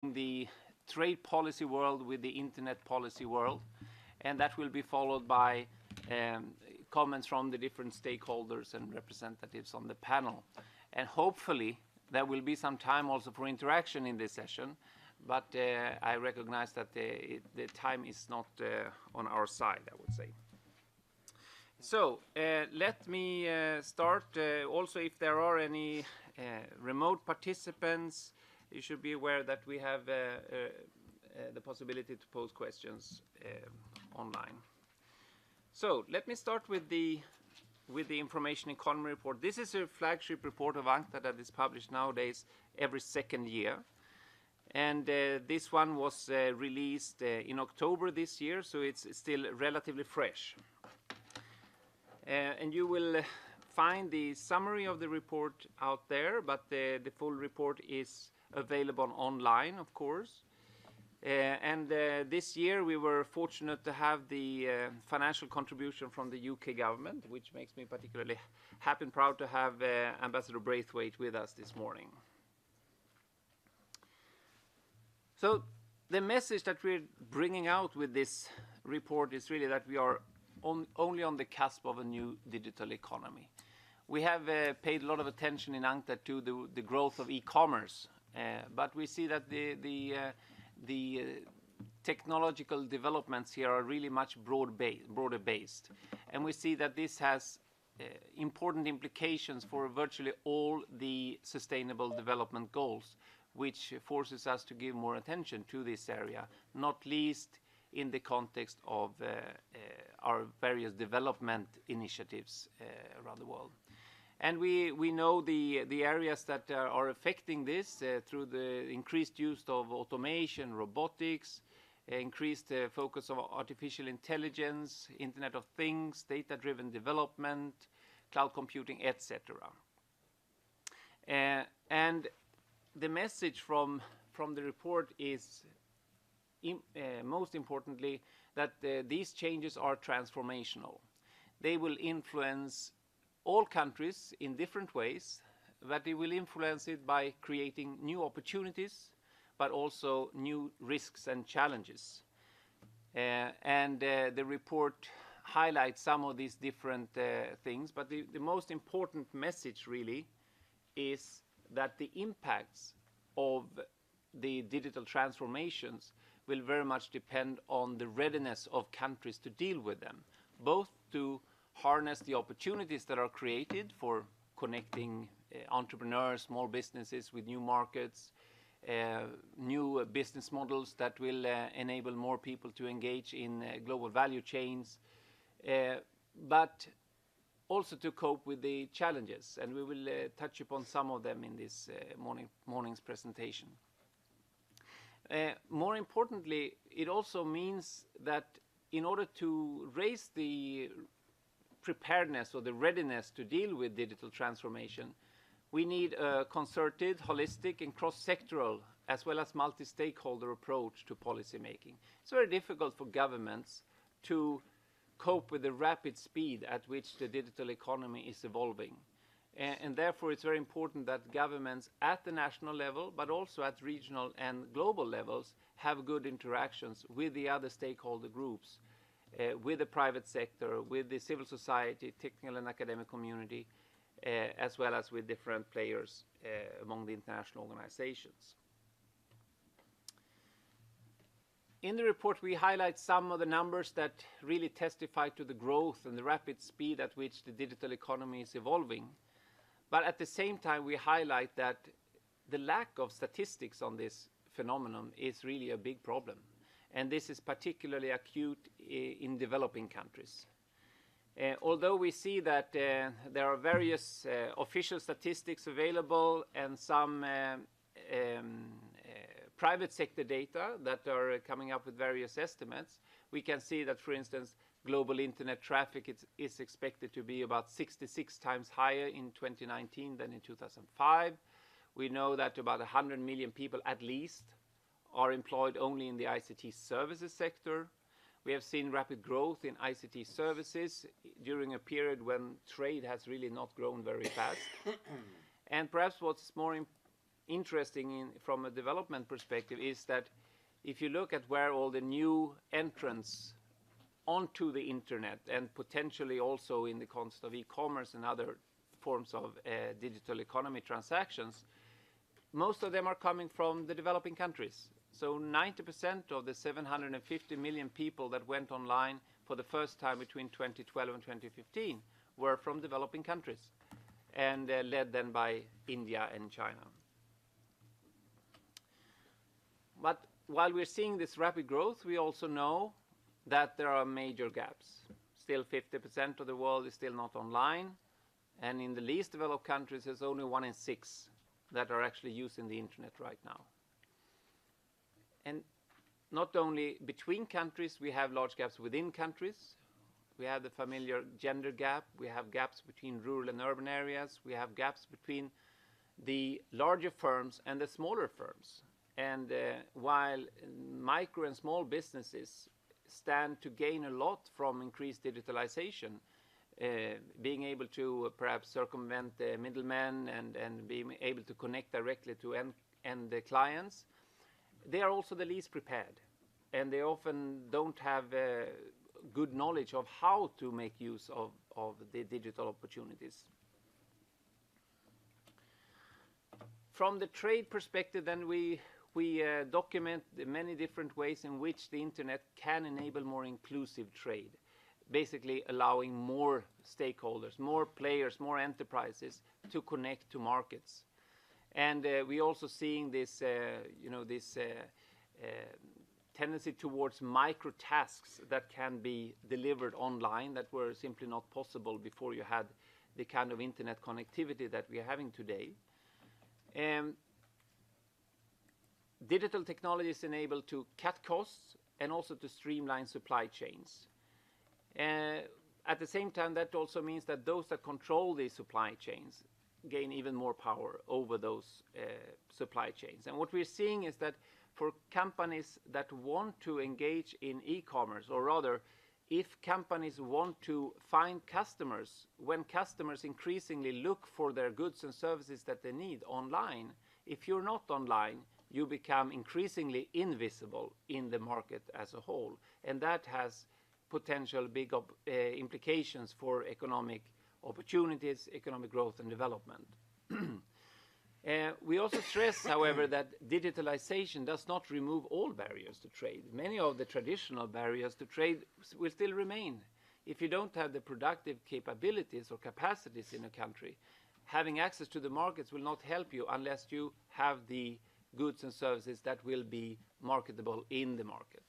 the trade policy world with the internet policy world, and that will be followed by comments from the different stakeholders and representatives on the panel. And hopefully there will be some time also for interaction in this session, but I recognize that the time is not on our side, I would say. So let me start. Also, if there are any remote participants, you should be aware that we have the possibility to pose questions online. So let me start with the Information Economy Report. This is a flagship report of UNCTAD that is published nowadays every second year. And this one was released in October this year, so it's still relatively fresh. And you will find the summary of the report out there, but the full report is available online, of course. And this year we were fortunate to have the financial contribution from the UK government, which makes me particularly happy and proud to have Ambassador Braithwaite with us this morning. So the message that we're bringing out with this report is really that we are only on the cusp of a new digital economy. We have paid a lot of attention in UNCTAD to the growth of e-commerce, but we see that the technological developments here are really much broader based. And we see that this has important implications for virtually all the sustainable development goals, which forces us to give more attention to this area, not least in the context of our various development initiatives around the world. And we know the areas that are affecting this through the increased use of automation, robotics, increased focus on artificial intelligence, Internet of Things, data-driven development, cloud computing, etc. And the message from the report is, most importantly, that these changes are transformational. They will influence all countries in different ways, but they will influence it by creating new opportunities, but also new risks and challenges. And the report highlights some of these different things, but the most important message really is that the impacts of the digital transformations will very much depend on the readiness of countries to deal with them, both to harness the opportunities that are created for connecting entrepreneurs, small businesses with new markets, new business models that will enable more people to engage in global value chains, but also to cope with the challenges. And we will touch upon some of them in this morning's presentation. More importantly, it also means that in order to raise the preparedness or the readiness to deal with digital transformation, we need a concerted, holistic, and cross-sectoral, as well as multi-stakeholder approach to policy making. It's very difficult for governments to cope with the rapid speed at which the digital economy is evolving. And therefore, it's very important that governments at the national level, but also at regional and global levels, have good interactions with the other stakeholder groups, with the private sector, with the civil society, technical and academic community, as well as with different players among the international organizations. In the report, we highlight some of the numbers that really testify to the growth and the rapid speed at which the digital economy is evolving. But at the same time, we highlight that the lack of statistics on this phenomenon is really a big problem. And this is particularly acute in developing countries. Although we see that there are various official statistics available and some private sector data that are coming up with various estimates, we can see that, for instance, global internet traffic is expected to be about 66 times higher in 2019 than in 2005. We know that about 100 million people at least are employed only in the ICT services sector. We have seen rapid growth in ICT services during a period when trade has really not grown very fast. And perhaps what's more interesting from a development perspective is that if you look at where all the new entrants onto the internet and potentially also in the context of e-commerce and other forms of digital economy transactions, most of them are coming from the developing countries. So 90% of the 750 million people that went online for the first time between 2012 and 2015 were from developing countries, and led then by India and China. But while we're seeing this rapid growth, we also know that there are major gaps. Still 50% of the world is still not online, and in the least developed countries, there's only 1 in 6 that are actually using the internet right now. And not only between countries, we have large gaps within countries. We have the familiar gender gap. We have gaps between rural and urban areas. We have gaps between the larger firms and the smaller firms. And while micro and small businesses stand to gain a lot from increased digitalization, being able to perhaps circumvent the middlemen and being able to connect directly to end clients, they are also the least prepared. And they often don't have good knowledge of how to make use of the digital opportunities. From the trade perspective, then we document the many different ways in which the internet can enable more inclusive trade, basically allowing more stakeholders, more players, more enterprises to connect to markets. And we also seeing this, tendency towards micro tasks that can be delivered online that were simply not possible before you had the kind of internet connectivity that we are having today. Digital technologies enable to cut costs and also to streamline supply chains. At the same time, that also means that those that control these supply chains gain even more power over those supply chains. And what we're seeing is that for companies that want to engage in e-commerce, or rather, if companies want to find customers, when customers increasingly look for their goods and services that they need online, if you're not online, you become increasingly invisible in the market as a whole. And that has potential big implications for economic opportunities, economic growth and development. We also stress, however, that digitalization does not remove all barriers to trade. Many of the traditional barriers to trade will still remain. If you don't have the productive capabilities or capacities in a country, having access to the markets will not help you unless you have the goods and services that will be marketable in the market.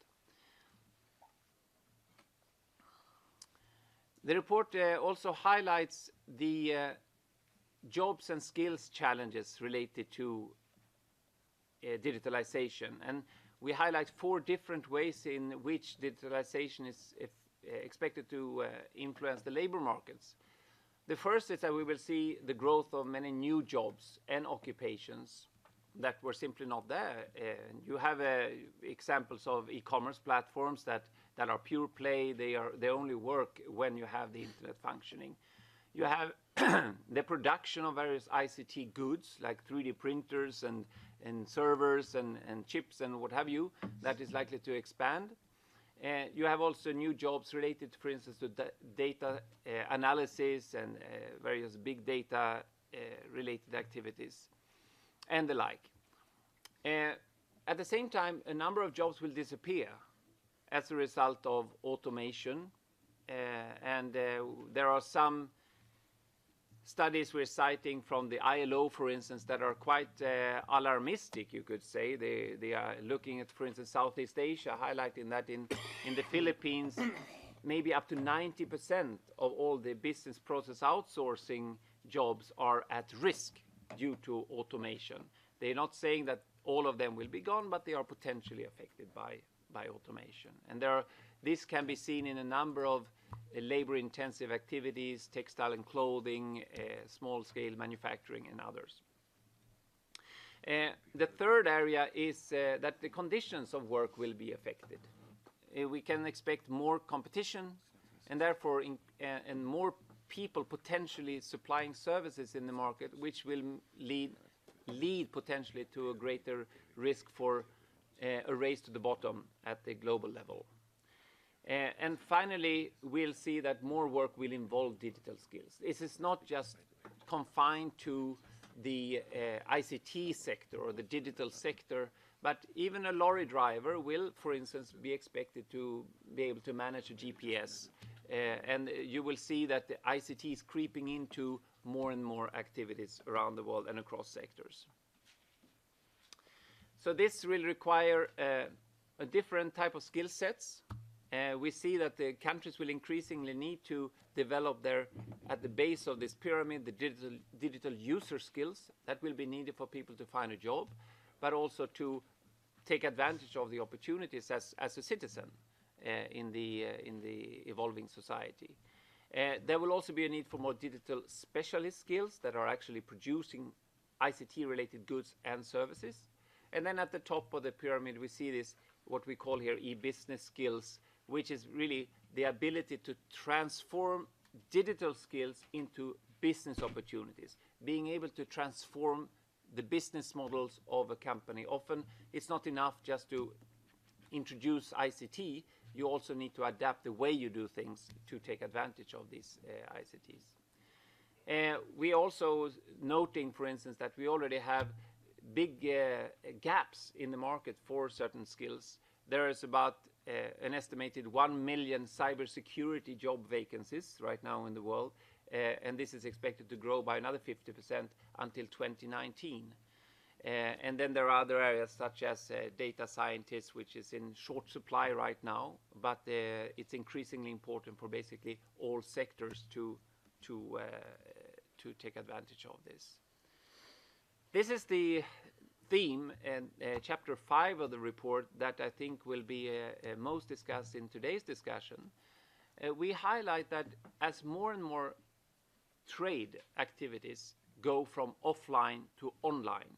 The report also highlights the jobs and skills challenges related to digitalization. And we highlight 4 different ways in which digitalization is expected to influence the labor markets. The first is that we will see the growth of many new jobs and occupations that were simply not there. You have examples of e-commerce platforms that are pure play. They only work when you have the internet functioning. You have the production of various ICT goods like 3D printers and servers and chips and what have you that is likely to expand. You have also new jobs related, for instance, to data analysis and various big data related activities and the like. At the same time, a number of jobs will disappear as a result of automation. And there are some studies we're citing from the ILO, for instance, that are quite alarmistic, you could say. They are looking at, for instance, Southeast Asia, highlighting that in the Philippines, maybe up to 90% of all the business process outsourcing jobs are at risk due to automation. They're not saying that all of them will be gone, but they are potentially affected by automation. And this can be seen in a number of labor-intensive activities, textile and clothing, small-scale manufacturing, and others. The third area is that the conditions of work will be affected. We can expect more competition, and therefore and more people potentially supplying services in the market, which will lead lead potentially to a greater risk for a race to the bottom at the global level. And finally, we'll see that more work will involve digital skills. This is not just confined to the ICT sector or the digital sector, but even a lorry driver will, for instance, be expected to be able to manage a GPS. And you will see that the ICT is creeping into more and more activities around the world and across sectors. So this will require a different type of skill sets. We see that the countries will increasingly need to develop at the base of this pyramid, the digital user skills that will be needed for people to find a job, but also to take advantage of the opportunities as a citizen in the evolving society. There will also be a need for more digital specialist skills that are actually producing ICT-related goods and services. And then at the top of the pyramid, we see this, what we call here e-business skills, which is really the ability to transform digital skills into business opportunities, being able to transform the business models of a company. Often it's not enough just to introduce ICT, you also need to adapt the way you do things to take advantage of these ICTs. We also noting, for instance, that we already have big gaps in the market for certain skills. There is about an estimated 1 million cybersecurity job vacancies right now in the world, and this is expected to grow by another 50% until 2019. And then there are other areas such as data scientists, which is in short supply right now, but it's increasingly important for basically all sectors to take advantage of this. This is the theme and chapter 5 of the report that I think will be most discussed in today's discussion. We highlight that as more and more trade activities go from offline to online,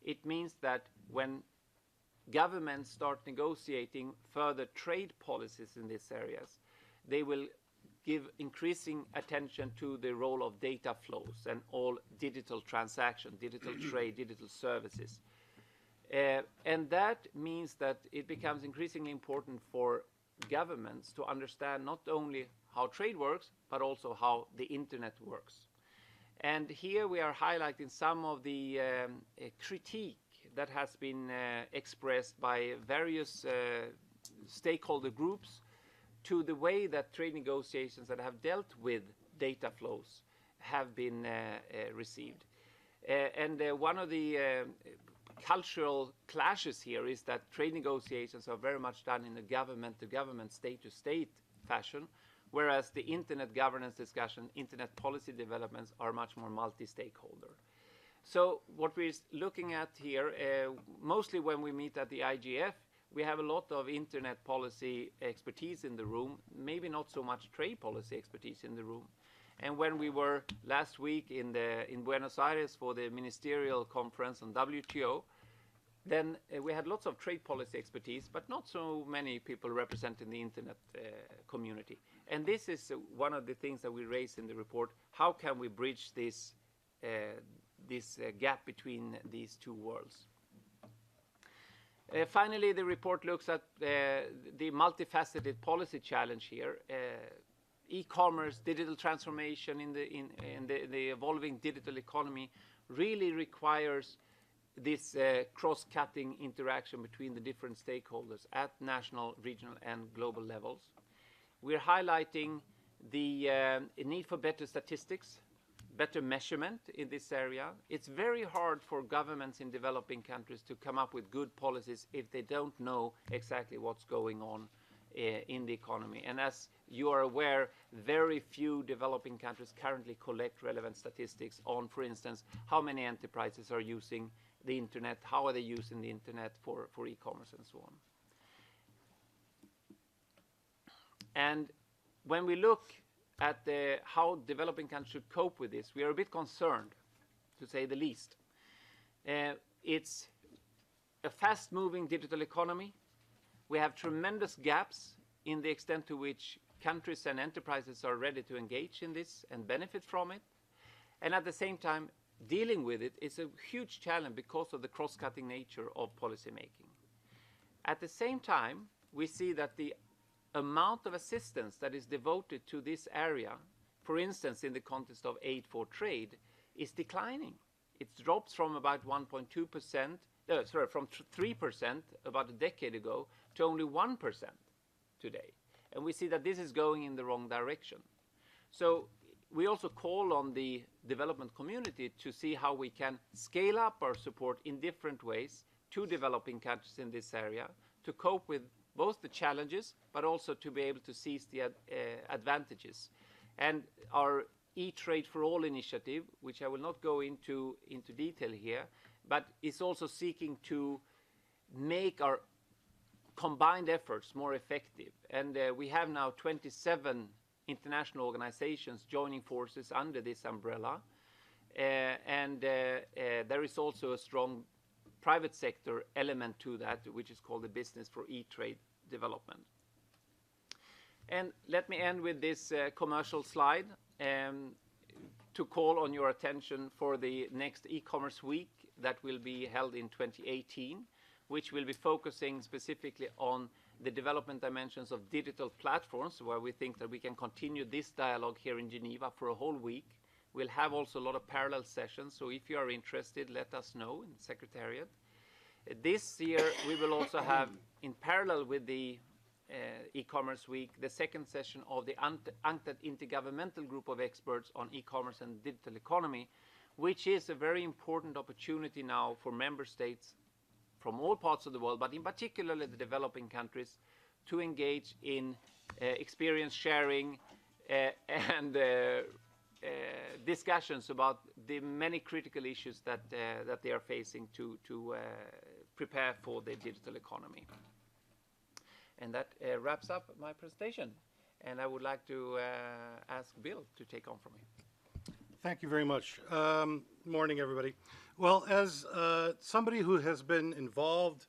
it means that when governments start negotiating further trade policies in these areas, they will give increasing attention to the role of data flows and all digital transaction, digital trade, digital services. And that means that it becomes increasingly important for governments to understand not only how trade works, but also how the internet works. And here we are highlighting some of the critique that has been expressed by various stakeholder groups to the way that trade negotiations that have dealt with data flows have been received. And one of the cultural clashes here is that trade negotiations are very much done in a government-to-government, state-to-state fashion, whereas the internet governance discussion, internet policy developments are much more multi-stakeholder. So what we're looking at here, mostly when we meet at the IGF, we have a lot of internet policy expertise in the room, maybe not so much trade policy expertise in the room. And when we were last week in Buenos Aires for the ministerial conference on WTO, then we had lots of trade policy expertise, but not so many people representing the internet community. And this is one of the things that we raise in the report. How can we bridge this gap between these two worlds? Finally, the report looks at the multifaceted policy challenge here. E-commerce, digital transformation in the evolving digital economy really requires this cross-cutting interaction between the different stakeholders at national, regional, and global levels. We're highlighting the need for better statistics, better measurement in this area. It's very hard for governments in developing countries to come up with good policies if they don't know exactly what's going on in the economy. And as you are aware, very few developing countries currently collect relevant statistics on, for instance, how many enterprises are using the internet, how are they using the internet for e-commerce and so on. And when we look at how developing countries should cope with this, we are a bit concerned, to say the least. It's a fast-moving digital economy. We have tremendous gaps in the extent to which countries and enterprises are ready to engage in this and benefit from it. And at the same time, dealing with it is a huge challenge because of the cross-cutting nature of policy making. At the same time, we see that the amount of assistance that is devoted to this area, for instance, in the context of aid for trade, is declining. It drops from about 1.2%, from 3% about a decade ago to only 1% today. And we see that this is going in the wrong direction. So we also call on the development community to see how we can scale up our support in different ways to developing countries in this area to cope with both the challenges but also to be able to seize the advantages. And our E-Trade for All initiative, which I will not go into detail here, but is also seeking to make our combined efforts more effective. And we have now 27 international organizations joining forces under this umbrella. And there is also a strong private sector element to that, which is called the Business for E-Trade Development. And let me end with this commercial slide to call on your attention for the next e-commerce week that will be held in 2018, which will be focusing specifically on the development dimensions of digital platforms, where we think that we can continue this dialogue here in Geneva for a whole week. We'll have also a lot of parallel sessions, so if you are interested, let us know in the Secretariat. This year, we will also have, in parallel with the e-commerce week, the second session of the UNCTAD Intergovernmental Group of Experts on E-commerce and Digital Economy, which is a very important opportunity now for member states from all parts of the world, but in particular the developing countries, to engage in experience sharing and discussions about the many critical issues that they are facing to prepare for the digital economy. And that wraps up my presentation. And I would like to ask Bill to take on from here. Thank you very much. Morning, everybody. Well, as somebody who has been involved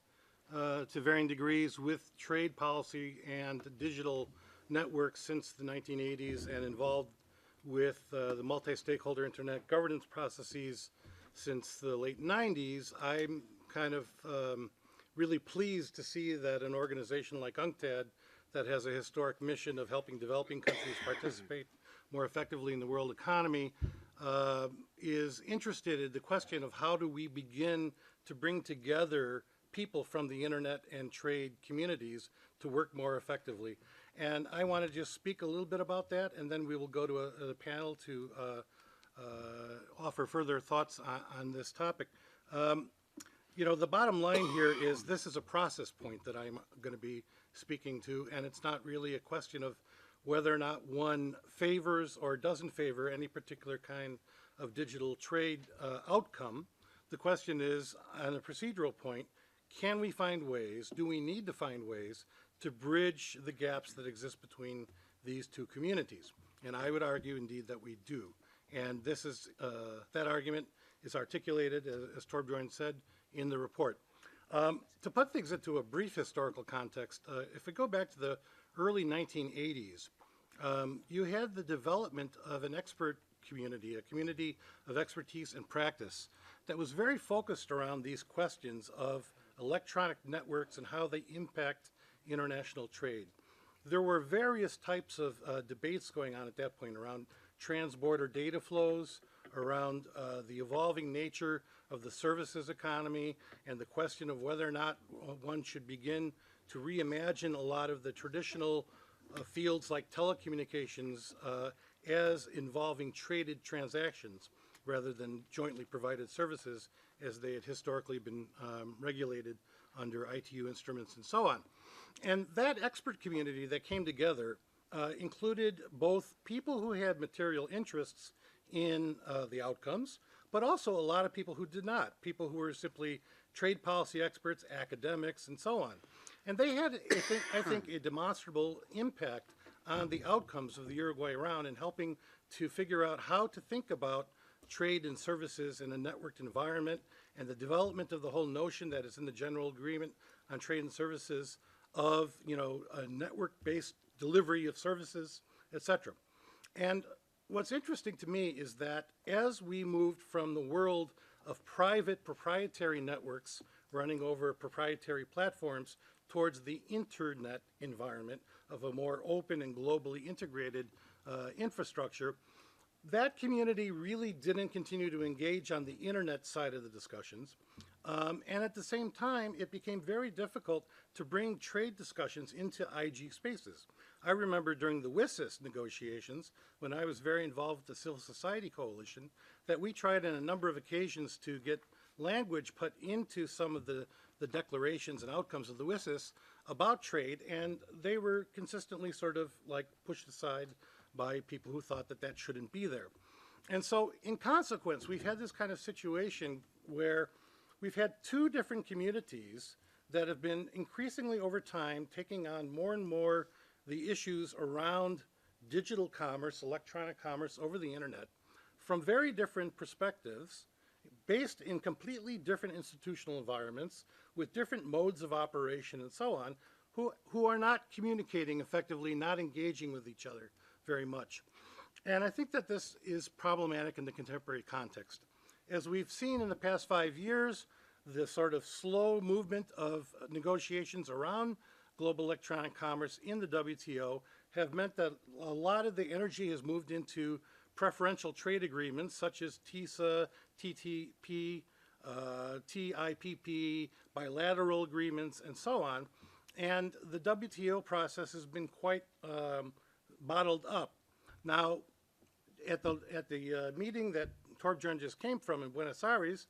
to varying degrees with trade policy and digital networks since the 1980s and involved with the multi-stakeholder internet governance processes since the late 90s, I'm kind of really pleased to see that an organization like UNCTAD, that has a historic mission of helping developing countries participate more effectively in the world economy, is interested in the question of how do we begin to bring together people from the internet and trade communities to work more effectively. And I want to just speak a little bit about that, and then we will go to a panel to offer further thoughts on this topic. You know, the bottom line here is this is a process point that I'm going to be speaking to, and it's not really a question of whether or not one favors or doesn't favor any particular kind of digital trade outcome. The question is, on a procedural point, can we find ways, do we need to find ways to bridge the gaps that exist between these two communities? And I would argue indeed that we do. And this is, that argument is articulated, as Torbjörn said, in the report. To put things into a brief historical context, if we go back to the early 1980s, you had the development of an expert community, a community of expertise and practice that was very focused around these questions of electronic networks and how they impact international trade. There were various types of debates going on at that point around transborder data flows, around the evolving nature of the services economy, and the question of whether or not one should begin to reimagine a lot of the traditional fields like telecommunications as involving traded transactions rather than jointly provided services as they had historically been regulated under ITU instruments and so on. And that expert community that came together included both people who had material interests in the outcomes, but also a lot of people who did not, people who were simply trade policy experts, academics, and so on. And they had, I think, a demonstrable impact on the outcomes of the Uruguay round in helping to figure out how to think about trade and services in a networked environment, and the development of the whole notion that is in the general agreement on trade and services of, you know, a network-based delivery of services, etc. And what's interesting to me is that as we moved from the world of private proprietary networks running over proprietary platforms towards the internet environment of a more open and globally integrated infrastructure, that community really didn't continue to engage on the internet side of the discussions. And at the same time, it became very difficult to bring trade discussions into IG spaces. I remember during the WSIS negotiations, when I was very involved with the Civil Society Coalition, that we tried on a number of occasions to get language put into some of the declarations and outcomes of the WSIS about trade, and they were consistently sort of like pushed aside by people who thought that that shouldn't be there. And so in consequence, we've had this kind of situation where we've had two different communities that have been increasingly over time taking on more and more the issues around digital commerce, electronic commerce over the internet, from very different perspectives, based in completely different institutional environments, with different modes of operation and so on, who are not communicating effectively, not engaging with each other very much. And I think that this is problematic in the contemporary context. As we've seen in the past 5 years, the sort of slow movement of negotiations around global electronic commerce in the WTO have meant that a lot of the energy has moved into preferential trade agreements such as TISA, TTP, TIPP, bilateral agreements, and so on. And the WTO process has been quite bottled up. Now, at the meeting that Torbjörn just came from in Buenos Aires,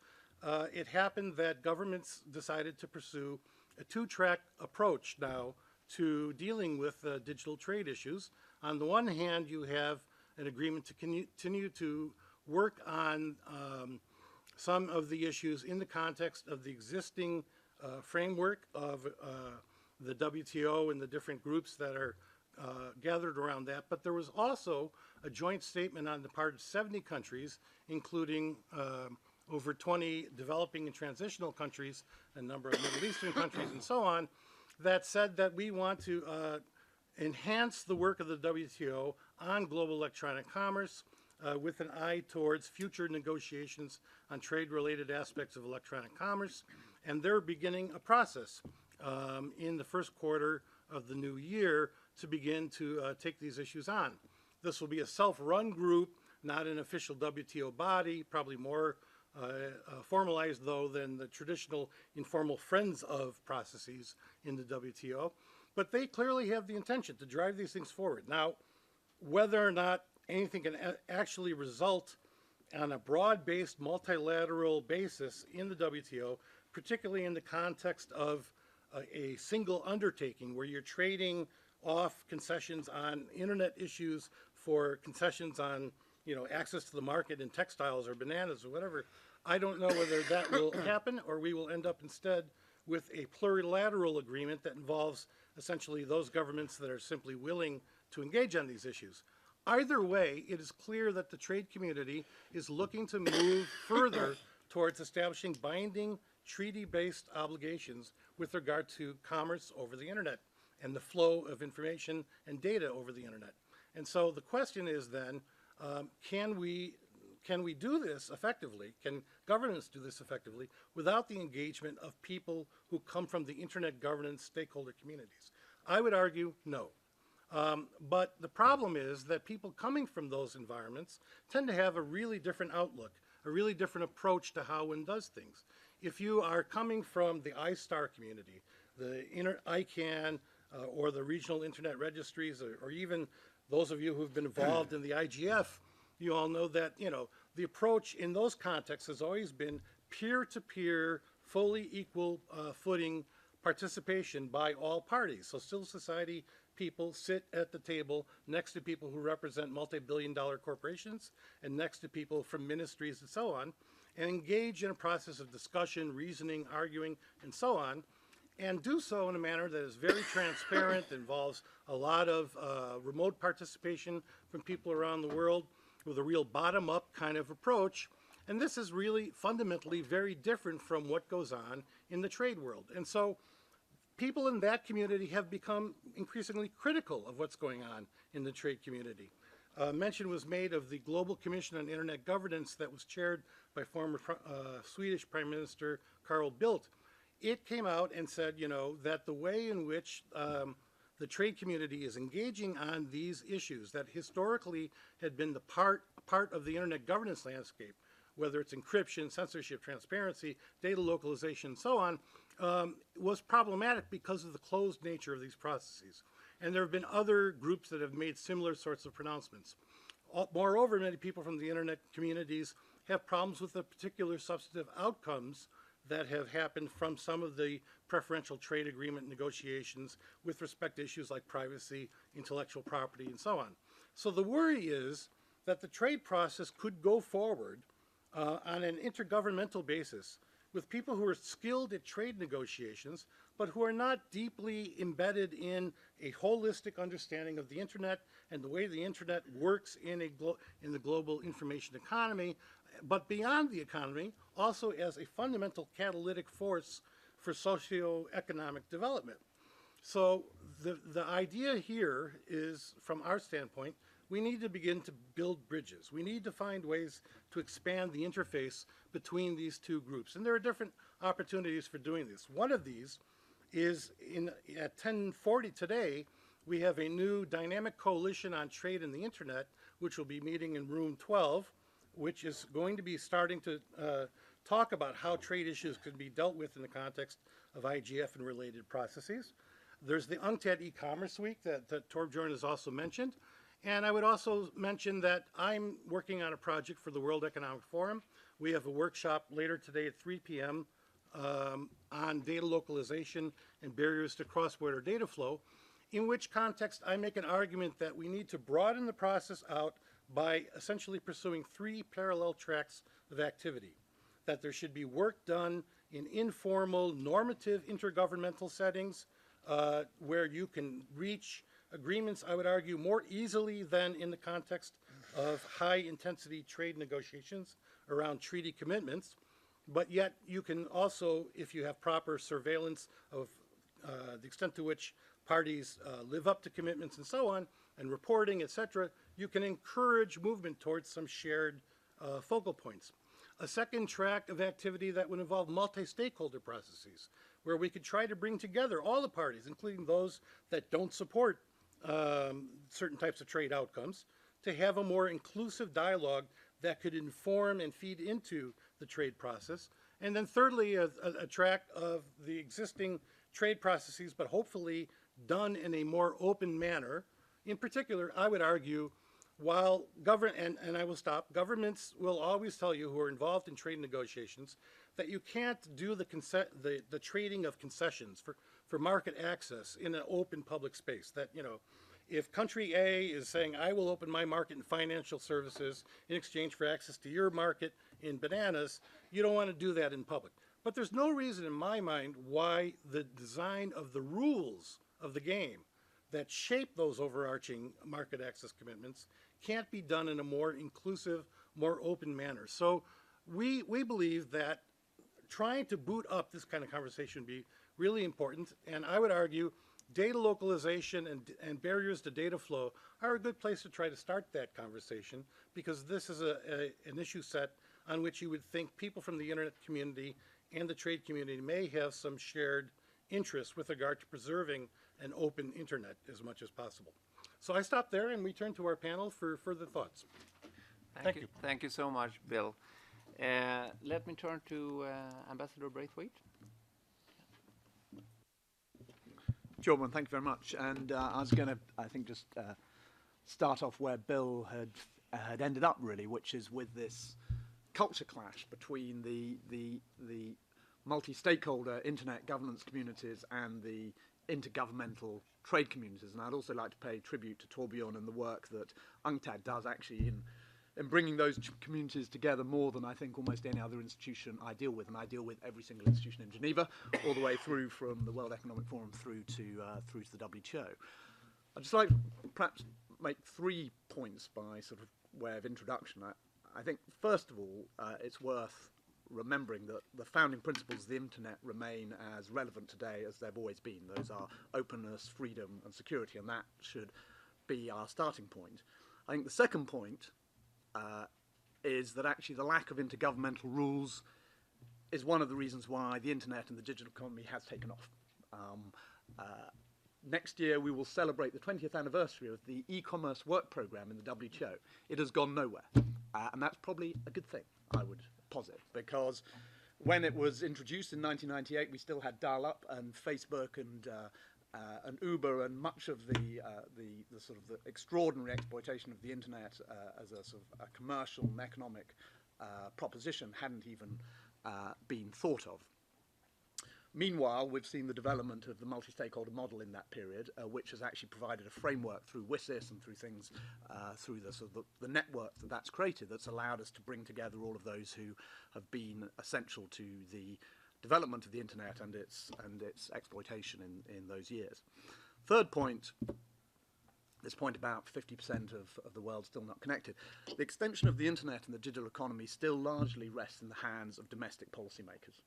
it happened that governments decided to pursue a two-track approach now to dealing with digital trade issues. On the one hand, you have an agreement to continue to work on some of the issues in the context of the existing framework of the WTO and the different groups that are gathered around that. But there was also a joint statement on the part of 70 countries, including over 20 developing and transitional countries, a number of Middle Eastern countries, and so on, that said that we want to enhance the work of the WTO on global electronic commerce with an eye towards future negotiations on trade-related aspects of electronic commerce. And they're beginning a process in the first quarter of the new year to begin to take these issues on. This will be a self-run group, not an official WTO body, probably more formalized, though, than the traditional informal friends of processes in the WTO. But they clearly have the intention to drive these things forward. Now, whether or not anything can actually result on a broad-based multilateral basis in the WTO, particularly in the context of a single undertaking where you're trading off concessions on internet issues for concessions on, you know, access to the market in textiles or bananas or whatever, I don't know whether that will happen or we will end up instead with a plurilateral agreement that involves essentially those governments that are simply willing to engage on these issues. Either way, it is clear that the trade community is looking to move further towards establishing binding treaty-based obligations with regard to commerce over the internet and the flow of information and data over the internet. And so the question is then, can we do this effectively? Can governments do this effectively without the engagement of people who come from the internet governance stakeholder communities? I would argue no. But the problem is that people coming from those environments tend to have a really different outlook, a really different approach to how one does things. If you are coming from the ISTAR community, the ICANN, or the regional internet registries, or even those of you who've been involved in the IGF, you all know that, you know, the approach in those contexts has always been peer-to-peer, fully equal footing participation by all parties. So civil society people sit at the table next to people who represent multi-billion-dollar corporations and next to people from ministries and so on, and engage in a process of discussion, reasoning, arguing, and so on, and do so in a manner that is very transparent, involves a lot of remote participation from people around the world with a real bottom-up kind of approach. And this is really fundamentally very different from what goes on in the trade world. And so people in that community have become increasingly critical of what's going on in the trade community. Mention was made of the Global Commission on Internet Governance that was chaired by former Swedish Prime Minister Carl Bildt. It came out and said, you know, that the way in which the trade community is engaging on these issues that historically had been the part of the internet governance landscape, whether it's encryption, censorship, transparency, data localization, and so on, was problematic because of the closed nature of these processes. And there have been other groups that have made similar sorts of pronouncements. Moreover, many people from the internet communities have problems with the particular substantive outcomes that have happened from some of the preferential trade agreement negotiations with respect to issues like privacy, intellectual property, and so on. So the worry is that the trade process could go forward on an intergovernmental basis with people who are skilled at trade negotiations, but who are not deeply embedded in a holistic understanding of the internet and the way the internet works in the global information economy, but beyond the economy, also as a fundamental catalytic force for socioeconomic development. So the idea here is, from our standpoint, we need to begin to build bridges. We need to find ways to expand the interface between these two groups. And there are different opportunities for doing this. One of these is at 10:40 today, we have a new dynamic coalition on trade and the internet, which will be meeting in room 12, which is going to be starting to talk about how trade issues could be dealt with in the context of IGF and related processes. There's the UNCTAD e-commerce week that Torbjorn has also mentioned. And I would also mention that I'm working on a project for the World Economic Forum. We have a workshop later today at 3 p.m. On data localization and barriers to cross-border data flow, in which context I make an argument that we need to broaden the process out by essentially pursuing 3 parallel tracks of activity. That there should be work done in informal, normative intergovernmental settings where you can reach agreements, I would argue, more easily than in the context of high-intensity trade negotiations around treaty commitments. But yet you can also, if you have proper surveillance of the extent to which parties live up to commitments and so on, and reporting, etc., you can encourage movement towards some shared focal points. A second track of activity that would involve multi-stakeholder processes, where we could try to bring together all the parties, including those that don't support certain types of trade outcomes, to have a more inclusive dialogue that could inform and feed into the trade process. And then thirdly, a track of the existing trade processes, but hopefully done in a more open manner. In particular, I would argue, while and I will stop, governments will always tell you who are involved in trade negotiations that you can't do the trading of concessions for market access in an open public space. That, you know, if country A is saying, I will open my market in financial services in exchange for access to your market in bananas, you don't want to do that in public. But there's no reason in my mind why the design of the rules of the game that shape those overarching market access commitments can't be done in a more inclusive, more open manner. So we believe that trying to boot up this kind of conversation would be really important. And I would argue data localization and barriers to data flow are a good place to try to start that conversation, because this is an issue set on which you would think people from the internet community and the trade community may have some shared interests with regard to preserving an open internet as much as possible. So I stop there and we turn to our panel for further thoughts. Thank you. Thank you so much, Bill. Let me turn to Ambassador Braithwaite. Sure, well, thank you very much. And I was going to, I think, just start off where Bill had ended up, really, which is with this culture clash between the multi-stakeholder internet governance communities and the intergovernmental trade communities. And I'd also like to pay tribute to Torbjorn and the work that UNCTAD does actually in bringing those communities together more than I think almost any other institution I deal with. And I deal with every single institution in Geneva, all the way through from the World Economic Forum through to the WTO. I'd just like to perhaps make 3 points by sort of way of introduction. I think, first of all, it's worth remembering that the founding principles of the internet remain as relevant today as they've always been. Those are openness, freedom, and security, and that should be our starting point. I think the second point is that actually the lack of intergovernmental rules is one of the reasons why the internet and the digital economy has taken off. Next year we will celebrate the 20th anniversary of the e-commerce work program in the WTO. It has gone nowhere, and that's probably a good thing, I would posit, because when it was introduced in 1998, we still had dial-up and Facebook and Uber and much of the sort of the extraordinary exploitation of the internet as a sort of a commercial and economic proposition hadn't even been thought of. Meanwhile, we've seen the development of the multi-stakeholder model in that period, which has actually provided a framework through WSIS and through things, through the sort of the network that's created, that's allowed us to bring together all of those who have been essential to the development of the internet and its exploitation in those years. Third point, this point about 50% of the world still not connected. The extension of the internet and the digital economy still largely rests in the hands of domestic policymakers.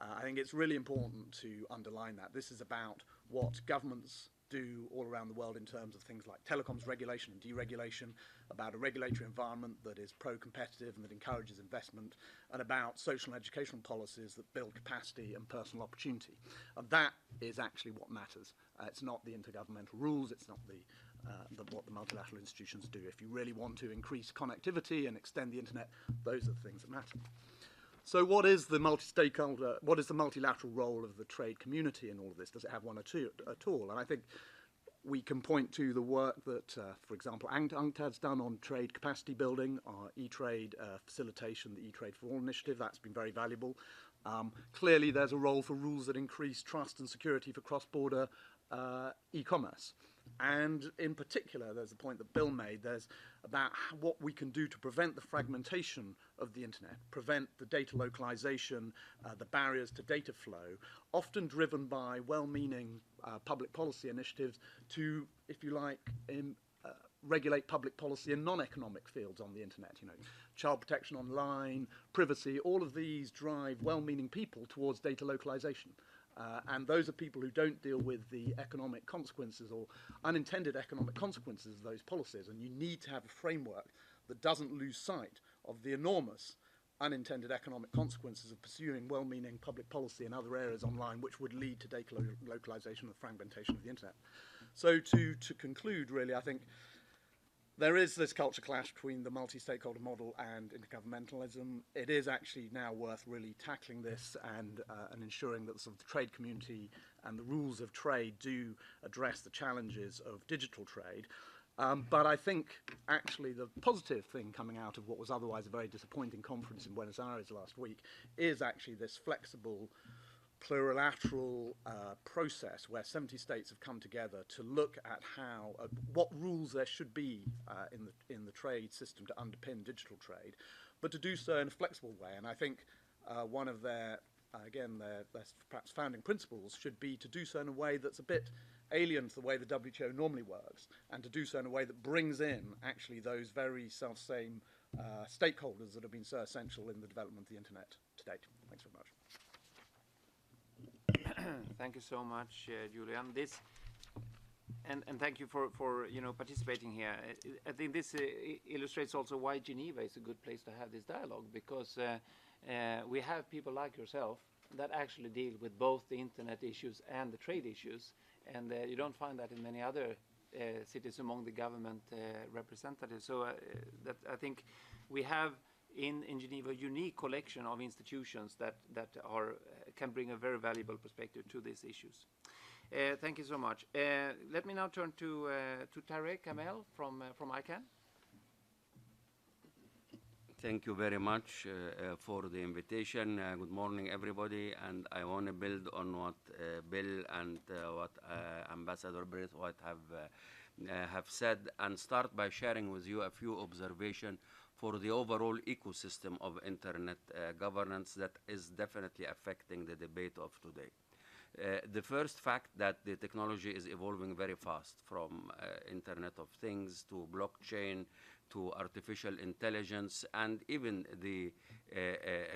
I think it's really important to underline that. This is about what governments do all around the world in terms of things like telecoms regulation and deregulation, about a regulatory environment that is pro-competitive and that encourages investment, and about social and educational policies that build capacity and personal opportunity. And that is actually what matters. It's not the intergovernmental rules, it's not what the multilateral institutions do. If you really want to increase connectivity and extend the internet, those are the things that matter. So what is the multi-stakeholder, what is the multilateral role of the trade community in all of this? Does it have one or two at all? And I think we can point to the work that, for example, UNCTAD's done on trade capacity building, our e-trade facilitation, the e-trade for all initiative. That's been very valuable. Clearly, there's a role for rules that increase trust and security for cross-border e-commerce. And in particular, there's a point that Bill made, there's about what we can do to prevent the fragmentation of the internet, prevent the data localization, the barriers to data flow, often driven by well-meaning public policy initiatives to, if you like, regulate public policy in non-economic fields on the internet. You know, child protection online, privacy, all of these drive well-meaning people towards data localization. And those are people who don't deal with the economic consequences or unintended economic consequences of those policies. And you need to have a framework that doesn't lose sight of the enormous unintended economic consequences of pursuing well-meaning public policy in other areas online, which would lead to data localization and fragmentation of the internet. So to conclude, really, I think there is this culture clash between the multi-stakeholder model and intergovernmentalism. It is actually now worth really tackling this and ensuring that the trade community and the rules of trade do address the challenges of digital trade. But I think actually the positive thing coming out of what was otherwise a very disappointing conference in Buenos Aires last week is actually this flexible plurilateral process where 70 states have come together to look at how, what rules there should be in the trade system to underpin digital trade, but to do so in a flexible way. And I think one of their perhaps founding principles should be to do so in a way that's a bit alien to the way the WTO normally works, and to do so in a way that brings in actually those very self-same stakeholders that have been so essential in the development of the internet to date. Thanks very much. Thank you so much, Julian. And thank you for participating here. I think this illustrates also why Geneva is a good place to have this dialogue, because we have people like yourself that actually deal with both the internet issues and the trade issues, and you don't find that in many other cities among the government representatives. So that I think we have in Geneva a unique collection of institutions that can bring a very valuable perspective to these issues. Thank you so much. Let me now turn to Tarek Kamel from ICANN. Thank you very much for the invitation. Good morning, everybody. And I want to build on what Bill and what Ambassador Braithwaite have said, and start by sharing with you a few observations for the overall ecosystem of internet governance that is definitely affecting the debate of today. The first fact that the technology is evolving very fast, from Internet of Things to blockchain to artificial intelligence, and even the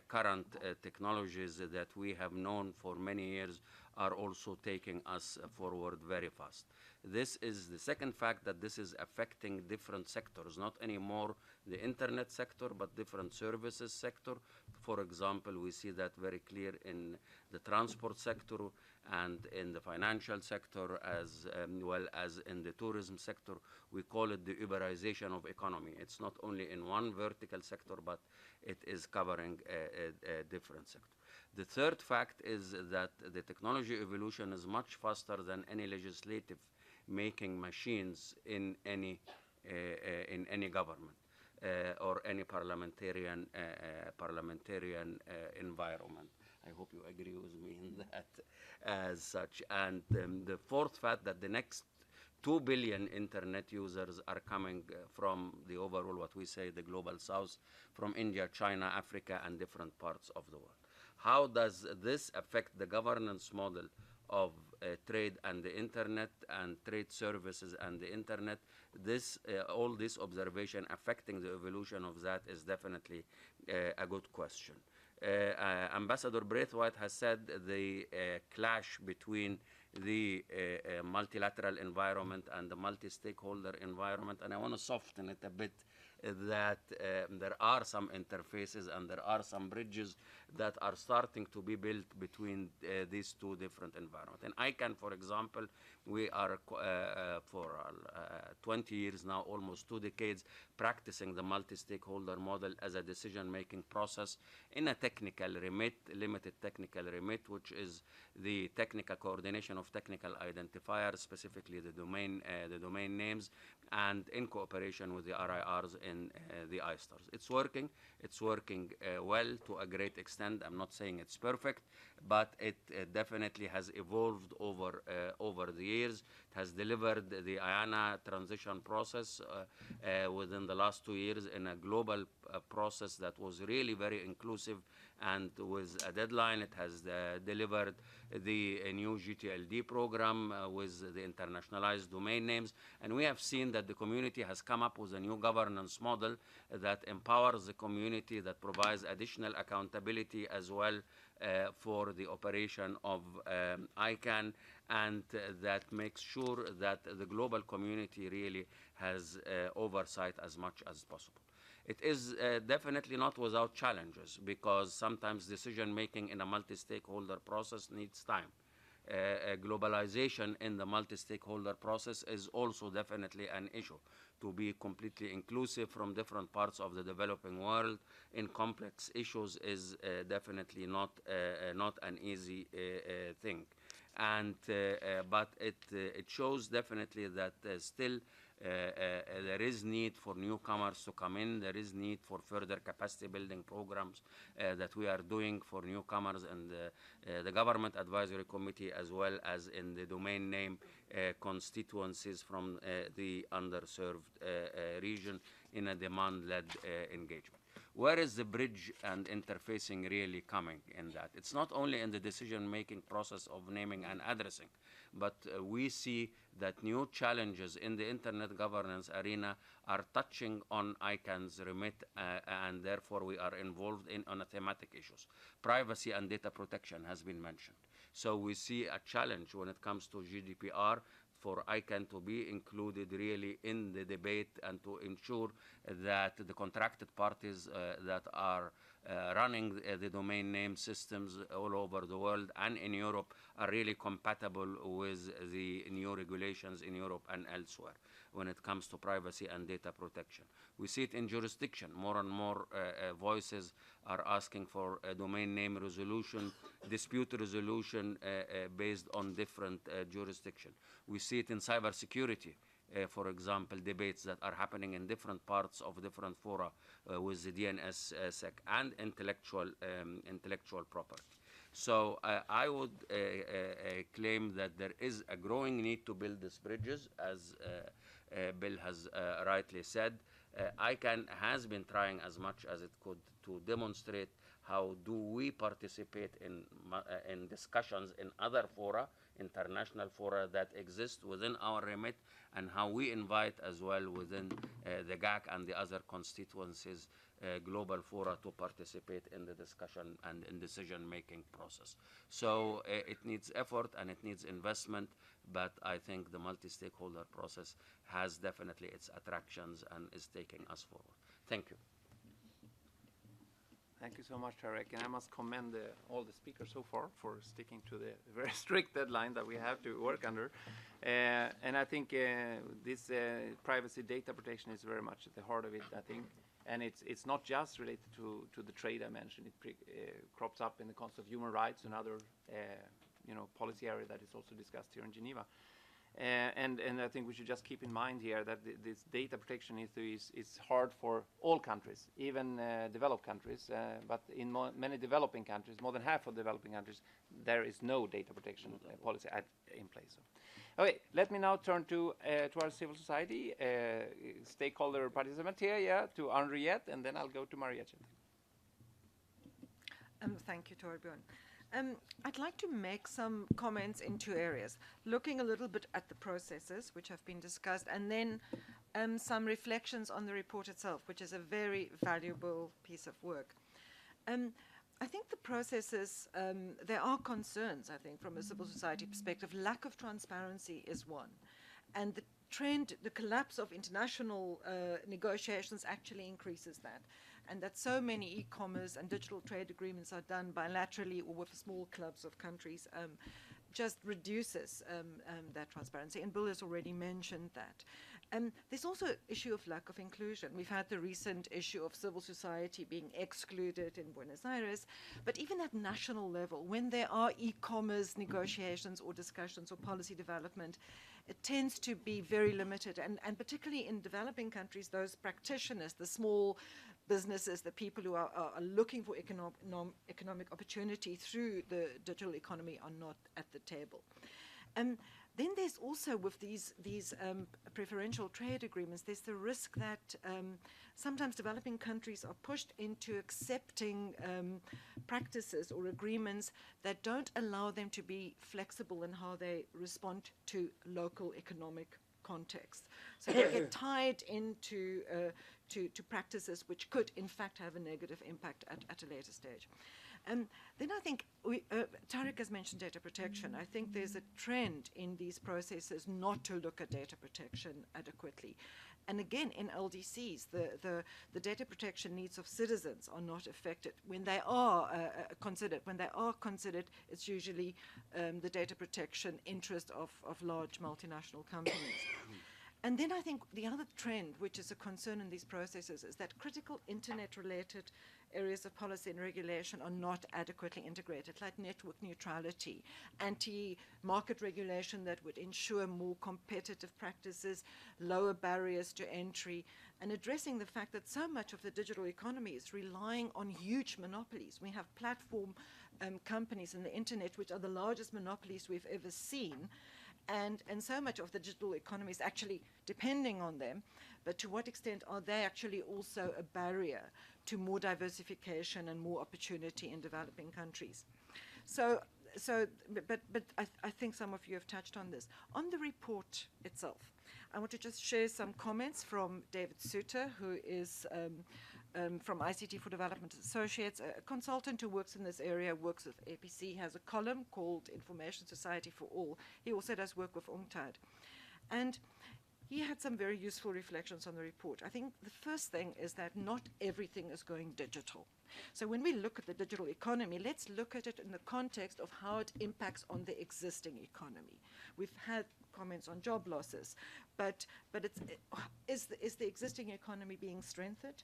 current technologies that we have known for many years are also taking us forward very fast. This is the second fact, that this is affecting different sectors, not anymore the internet sector, but different services sector. For example, we see that very clear in the transport sector and in the financial sector, as well as in the tourism sector. We call it the Uberization of economy. It's not only in one vertical sector, but it is covering a different sector. The third fact is that the technology evolution is much faster than any legislative making machines in any government or any parliamentarian environment. I hope you agree with me in that as such. And the fourth fact, that the next 2 billion internet users are coming from the overall, what we say, the global south, from India, China, Africa, and different parts of the world. How does this affect the governance model of trade and the internet, and trade services and the internet? This, all this observation affecting the evolution of that is definitely a good question. Ambassador Braithwaite has said the clash between the multilateral environment and the multi-stakeholder environment, and I want to soften it a bit, that there are some interfaces and there are some bridges that are starting to be built between these two different environments. And ICANN, for example, we are for 20 years now, almost 2 decades, practicing the multi-stakeholder model as a decision-making process in a technical remit, limited technical remit, which is the technical coordination of technical identifiers, specifically the domain names, and in cooperation with the RIRs in the ISTARs. It's working well to a great extent. I'm not saying it's perfect, but it definitely has evolved over the years. It has delivered the IANA transition process within the last 2 years in a global process that was really very inclusive and with a deadline. It has delivered the new GTLD program with the internationalized domain names, and we have seen that the community has come up with a new governance model that empowers the community, that provides additional accountability as well for the operation of ICANN, and that makes sure that the global community really has oversight as much as possible. It is definitely not without challenges, because sometimes decision-making in a multi-stakeholder process needs time. Globalization in the multi-stakeholder process is also definitely an issue. To be completely inclusive from different parts of the developing world in complex issues is definitely not an easy thing. And but it shows definitely that still there is need for newcomers to come in. There is need for further capacity building programs that we are doing for newcomers and the Government Advisory Committee, as well as in the domain name constituencies from the underserved region in a demand-led engagement. Where is the bridge and interfacing really coming in that? It's not only in the decision-making process of naming and addressing, but we see that new challenges in the internet governance arena are touching on ICANN's remit, and therefore we are involved on thematic issues. Privacy and data protection has been mentioned. So we see a challenge when it comes to GDPR for ICANN to be included really in the debate, and to ensure that the contracted parties that are running the domain name systems all over the world and in Europe are really compatible with the new regulations in Europe and elsewhere when it comes to privacy and data protection. We see it in jurisdiction. More and more voices are asking for a domain name resolution, dispute resolution based on different jurisdiction. We see it in cybersecurity. For example, debates that are happening in different parts of different fora with the DNSSEC and intellectual property. So I would claim that there is a growing need to build these bridges, as Bill has rightly said. ICANN has been trying as much as it could to demonstrate how do we participate in discussions in other fora, international fora that exist within our remit, and how we invite as well within the GAC and the other constituencies global fora to participate in the discussion and in decision-making process. So it needs effort and it needs investment, but I think the multi-stakeholder process has definitely its attractions and is taking us forward. Thank you. Thank you so much, Tarek, and I must commend all the speakers so far for sticking to the very strict deadline that we have to work under. And I think this privacy data protection is very much at the heart of it, I think. And it's not just related to the trade I mentioned. It crops up in the concept of human rights and other policy area that is also discussed here in Geneva. And I think we should just keep in mind here that this data protection is hard for all countries, even developed countries. But in many developing countries, more than half of developing countries, there is no data protection policy in place. So. Okay, let me now turn to our civil society stakeholder participant here, to Henriette, and then I'll go to Mariette. Thank you, Torbjörn. I'd like to make some comments in two areas, looking a little bit at the processes which have been discussed, and then some reflections on the report itself, which is a very valuable piece of work. I think the processes, there are concerns, I think, from a civil society perspective. Lack of transparency is one. And the trend, the collapse of international negotiations actually increases that. And that so many e-commerce and digital trade agreements are done bilaterally or with small clubs of countries just reduces that transparency. And Bill has already mentioned that. There's also an issue of lack of inclusion. We've had the recent issue of civil society being excluded in Buenos Aires. But even at national level, when there are e-commerce negotiations or discussions or policy development, it tends to be very limited. And particularly in developing countries, those practitioners, the small businesses, the people who are looking for economic opportunity through the digital economy are not at the table. Then there's also, with these preferential trade agreements, there's the risk that sometimes developing countries are pushed into accepting practices or agreements that don't allow them to be flexible in how they respond to local economic context. So they get tied into to practices which could, in fact, have a negative impact at a later stage. Then I think, Tarek has mentioned data protection. I think there's a trend in these processes not to look at data protection adequately. And again, in LDCs, the data protection needs of citizens are not affected. When they are considered, it's usually the data protection interest of large multinational companies. And then I think the other trend, which is a concern in these processes, is that critical internet-related areas of policy and regulation are not adequately integrated, like network neutrality, anti-market regulation that would ensure more competitive practices, lower barriers to entry, and addressing the fact that so much of the digital economy is relying on huge monopolies. We have platform companies in the internet, which are the largest monopolies we've ever seen, and so much of the digital economy is actually depending on them, but to what extent are they actually also a barrier to more diversification and more opportunity in developing countries? But I think some of you have touched on this. On the report itself, I want to just share some comments from David Suter, who is from ICT for Development Associates, a consultant who works in this area, works with APC, has a column called Information Society for All. He also does work with UNCTAD. And he had some very useful reflections on the report. I think the first thing is that not everything is going digital. So when we look at the digital economy, let's look at it in the context of how it impacts on the existing economy. We've had comments on job losses, but is the existing economy being strengthened?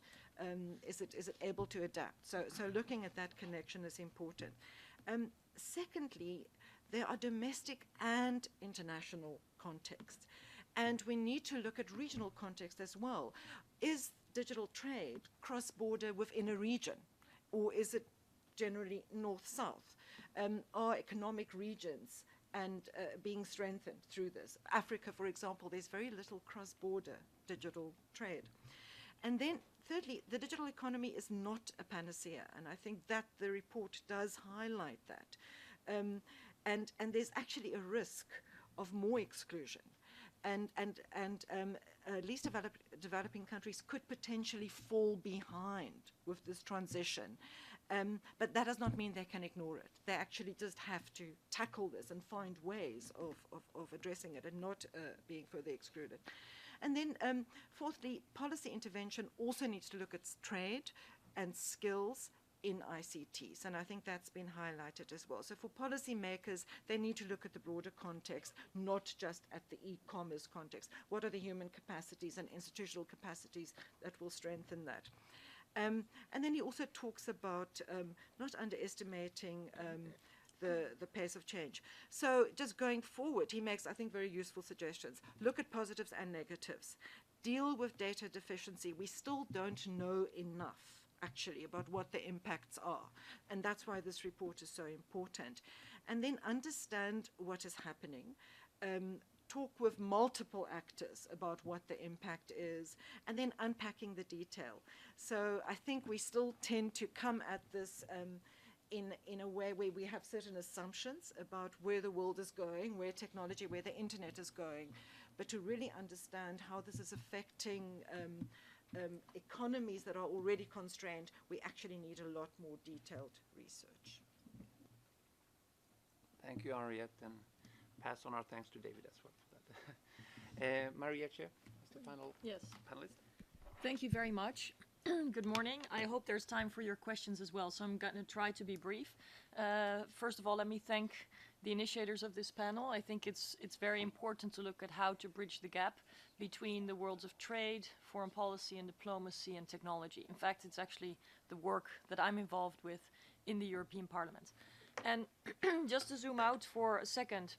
Is it able to adapt? So looking at that connection is important. Secondly, there are domestic and international contexts. And we need to look at regional context as well. Is digital trade cross-border within a region, or is it generally north-south? Are economic regions and being strengthened through this? Africa, for example, there's very little cross-border digital trade. And then, thirdly, the digital economy is not a panacea, and I think that the report does highlight that. and there's actually a risk of more exclusion. And least developing countries could potentially fall behind with this transition. But that does not mean they can ignore it. They actually just have to tackle this and find ways of addressing it and not being further excluded. And then fourthly, policy intervention also needs to look at trade and skills in ICTs, and I think that's been highlighted as well. So for policymakers, they need to look at the broader context, not just at the e-commerce context. What are the human capacities and institutional capacities that will strengthen that? And then he also talks about not underestimating the pace of change. So just going forward, he makes, I think, very useful suggestions. Look at positives and negatives. Deal with data deficiency. We still don't know enough, actually, about what the impacts are. And that's why this report is so important. And then understand what is happening. Talk with multiple actors about what the impact is, and then unpacking the detail. So I think we still tend to come at this in a way where we have certain assumptions about where the world is going, where technology, where the internet is going, but to really understand how this is affecting economies that are already constrained, we actually need a lot more detailed research. Thank you, Henriette, and pass on our thanks to David as well for that. Marietje, as the final panelist. Thank you very much. Good morning. I hope there's time for your questions as well, so I'm going to try to be brief. First of all, let me thank the initiators of this panel. I think it's very important to look at how to bridge the gap between the worlds of trade, foreign policy and diplomacy and technology. In fact, it's actually the work that I'm involved with in the European Parliament. And just to zoom out for a second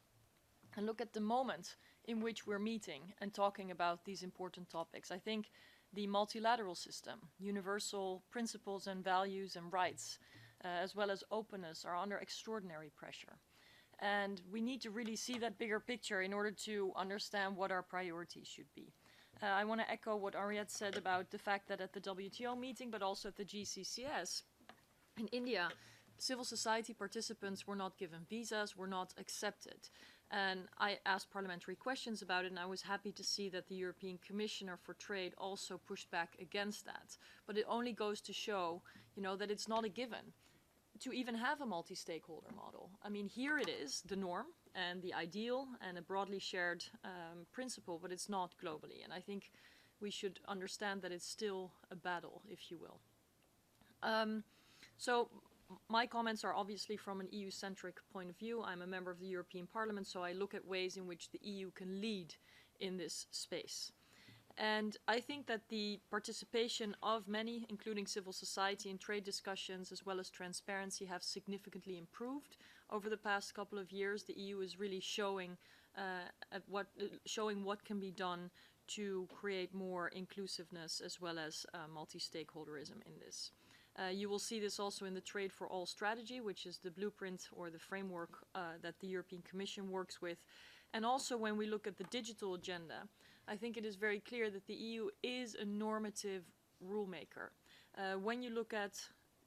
and look at the moment in which we're meeting and talking about these important topics, I think the multilateral system, universal principles and values and rights, as well as openness, are under extraordinary pressure. And we need to really see that bigger picture in order to understand what our priorities should be. I want to echo what Henriette said about the fact that at the WTO meeting, but also at the GCCS in India, civil society participants were not given visas, were not accepted. And I asked parliamentary questions about it, and I was happy to see that the European Commissioner for Trade also pushed back against that. But it only goes to show, that it's not a given to even have a multi-stakeholder model. I mean, here it is, the norm and the ideal and a broadly shared principle, but it's not globally. And I think we should understand that it's still a battle, if you will. So my comments are obviously from an EU-centric point of view. I'm a member of the European Parliament, so I look at ways in which the EU can lead in this space. And I think that the participation of many, including civil society, in trade discussions as well as transparency have significantly improved over the past couple of years. The EU is really showing what can be done to create more inclusiveness as well as multi-stakeholderism in this. You will see this also in the Trade for All strategy, which is the blueprint or the framework that the European Commission works with. And also when we look at the digital agenda, I think it is very clear that the EU is a normative rulemaker. When you look at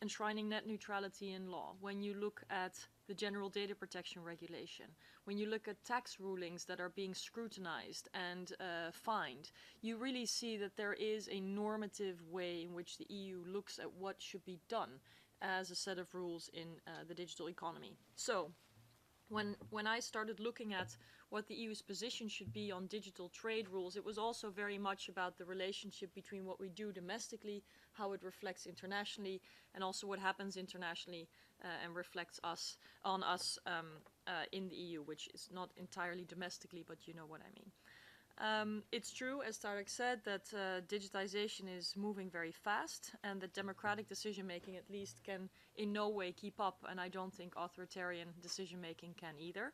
enshrining net neutrality in law, when you look at the General Data Protection Regulation, when you look at tax rulings that are being scrutinized and fined, you really see that there is a normative way in which the EU looks at what should be done as a set of rules in the digital economy. So, when I started looking at what the EU's position should be on digital trade rules, it was also very much about the relationship between what we do domestically, how it reflects internationally, and also what happens internationally and reflects on us in the EU, which is not entirely domestically, but you know what I mean. It's true, as Tarek said, that digitization is moving very fast and that democratic decision-making at least can in no way keep up, and I don't think authoritarian decision-making can either.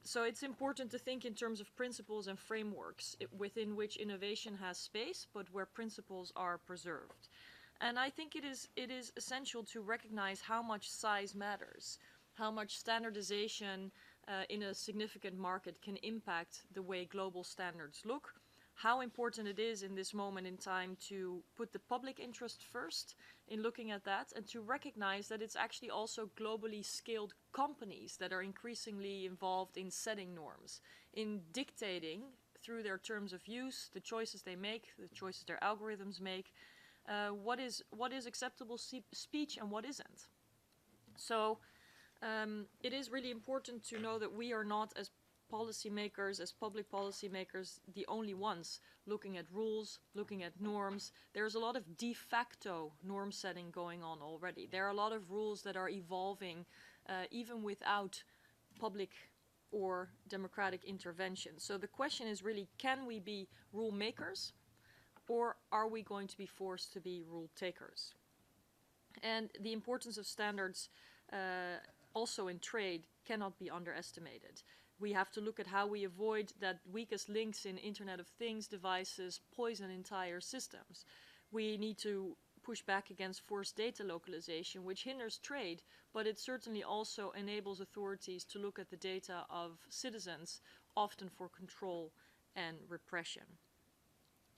So it's important to think in terms of principles and frameworks within which innovation has space, but where principles are preserved. And I think it is essential to recognize how much size matters, how much standardization in a significant market can impact the way global standards look, how important it is in this moment in time to put the public interest first in looking at that, and to recognize that it's actually also globally scaled companies that are increasingly involved in setting norms, in dictating through their terms of use, the choices they make, the choices their algorithms make, what is acceptable speech and what isn't. So it is really important to know that we are not, as policymakers, as public policymakers, the only ones looking at rules, looking at norms. There's a lot of de facto norm setting going on already. There are a lot of rules that are evolving even without public or democratic intervention. So the question is really, can we be rule makers, or are we going to be forced to be rule takers? And the importance of standards also in trade cannot be underestimated. We have to look at how we avoid that weakest links in Internet of Things devices poison entire systems. We need to push back against forced data localization, which hinders trade, but it certainly also enables authorities to look at the data of citizens, often for control and repression.